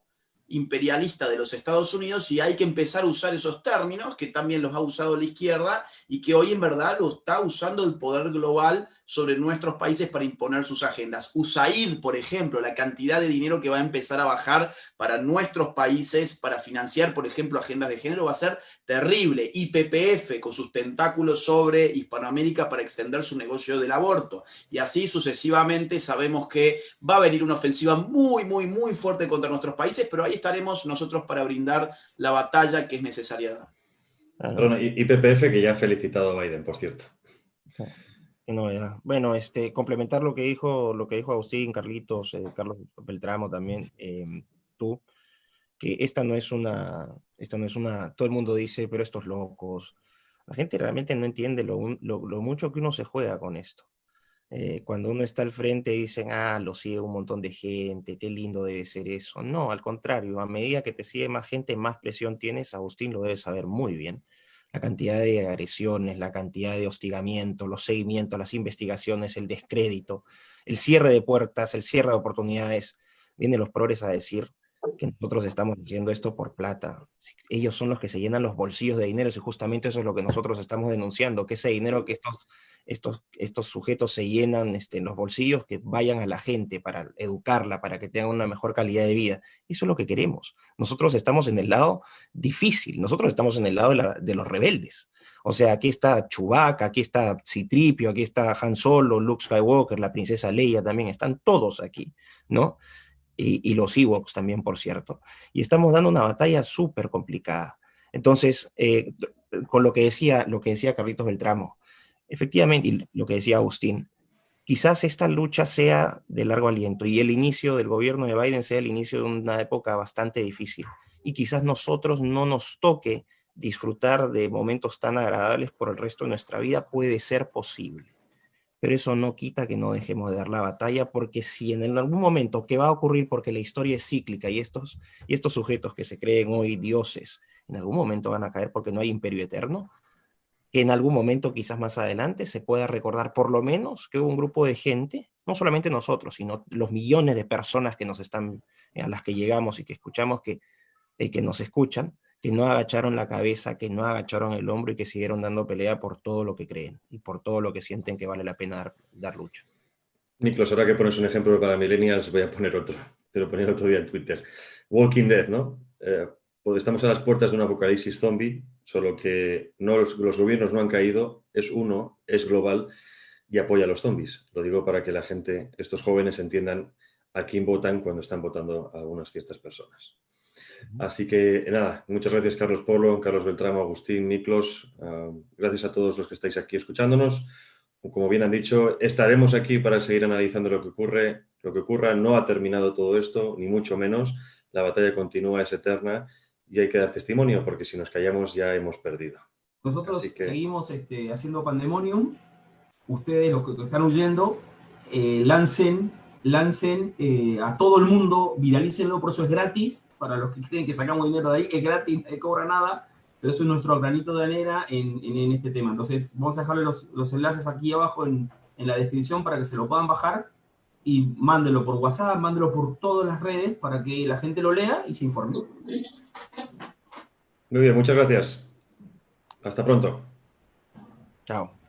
imperialista de los Estados Unidos, y hay que empezar a usar esos términos que también los ha usado la izquierda y que hoy en verdad lo está usando el poder global sobre nuestros países para imponer sus agendas. USAID, por ejemplo, la cantidad de dinero que va a empezar a bajar para nuestros países para financiar, por ejemplo, agendas de género va a ser terrible. YPF con sus tentáculos sobre Hispanoamérica para extender su negocio del aborto. Y así sucesivamente sabemos que va a venir una ofensiva muy, muy, muy fuerte contra nuestros países, pero ahí estaremos nosotros para brindar la batalla que es necesaria dar. Bueno, YPF que ya ha felicitado a Biden, por cierto. Qué novedad. Bueno, complementar lo que dijo Agustín, Carlitos, Carlos Beltramo también, tú, que esta no es una, todo el mundo dice, pero estos locos. La gente realmente no entiende lo mucho que uno se juega con esto. Cuando uno está al frente dicen, lo sigue un montón de gente, qué lindo debe ser eso. No, al contrario, a medida que te sigue más gente, más presión tienes. Agustín lo debe saber muy bien. La cantidad de agresiones, la cantidad de hostigamiento, los seguimientos, las investigaciones, el descrédito, el cierre de puertas, el cierre de oportunidades. Vienen los progres a decir que nosotros estamos haciendo esto por plata. Ellos son los que se llenan los bolsillos de dinero, y justamente eso es lo que nosotros estamos denunciando, que ese dinero que estos sujetos se llenan los bolsillos, que vayan a la gente para educarla, para que tengan una mejor calidad de vida. Eso es lo que queremos. Nosotros estamos en el lado difícil, nosotros estamos en el lado de los rebeldes. O sea, aquí está Chewbacca, aquí está Citripio, aquí está Han Solo, Luke Skywalker, la princesa Leia también, están todos aquí, ¿no? Y los Ewoks también, por cierto. Y estamos dando una batalla súper complicada. Entonces, con lo que decía Carlitos Beltramo, efectivamente, y lo que decía Agustín, quizás esta lucha sea de largo aliento y el inicio del gobierno de Biden sea el inicio de una época bastante difícil. Y quizás nosotros no nos toque disfrutar de momentos tan agradables por el resto de nuestra vida, puede ser posible. Pero eso no quita que no dejemos de dar la batalla, porque si en algún momento, ¿qué va a ocurrir? Porque la historia es cíclica y estos sujetos que se creen hoy dioses, en algún momento van a caer porque no hay imperio eterno, que en algún momento, quizás más adelante, se pueda recordar por lo menos que hubo un grupo de gente, no solamente nosotros, sino los millones de personas que a las que llegamos y que escuchamos, que nos escuchan, que no agacharon la cabeza, que no agacharon el hombro y que siguieron dando pelea por todo lo que creen y por todo lo que sienten que vale la pena dar lucha. Niklos, ahora que pones un ejemplo para millennials, voy a poner otro. Te lo ponía el otro día en Twitter. Walking Dead, ¿no? Estamos a las puertas de un apocalipsis zombie, solo que los gobiernos no han caído, es global y apoya a los zombies. Lo digo para que la gente, estos jóvenes, entiendan a quién votan cuando están votando a algunas ciertas personas. Así que nada, muchas gracias Carlos Polo, Carlos Beltramo, Agustín, Niklos. Gracias a todos los que estáis aquí escuchándonos. Como bien han dicho, estaremos aquí para seguir analizando lo que ocurra. No ha terminado todo esto, ni mucho menos. La batalla continúa, es eterna y hay que dar testimonio, porque si nos callamos ya hemos perdido. Nosotros seguimos haciendo Pandemonium. Ustedes, los que están huyendo, lancen a todo el mundo, viralícenlo, por eso es gratis. Para los que creen que sacamos dinero de ahí, es gratis, no cobra nada. Pero eso es nuestro granito de arena en este tema. Entonces, vamos a dejarle los enlaces aquí abajo en la descripción para que se lo puedan bajar, y mándelo por WhatsApp, mándelo por todas las redes para que la gente lo lea y se informe. Muy bien, muchas gracias. Hasta pronto. Chao.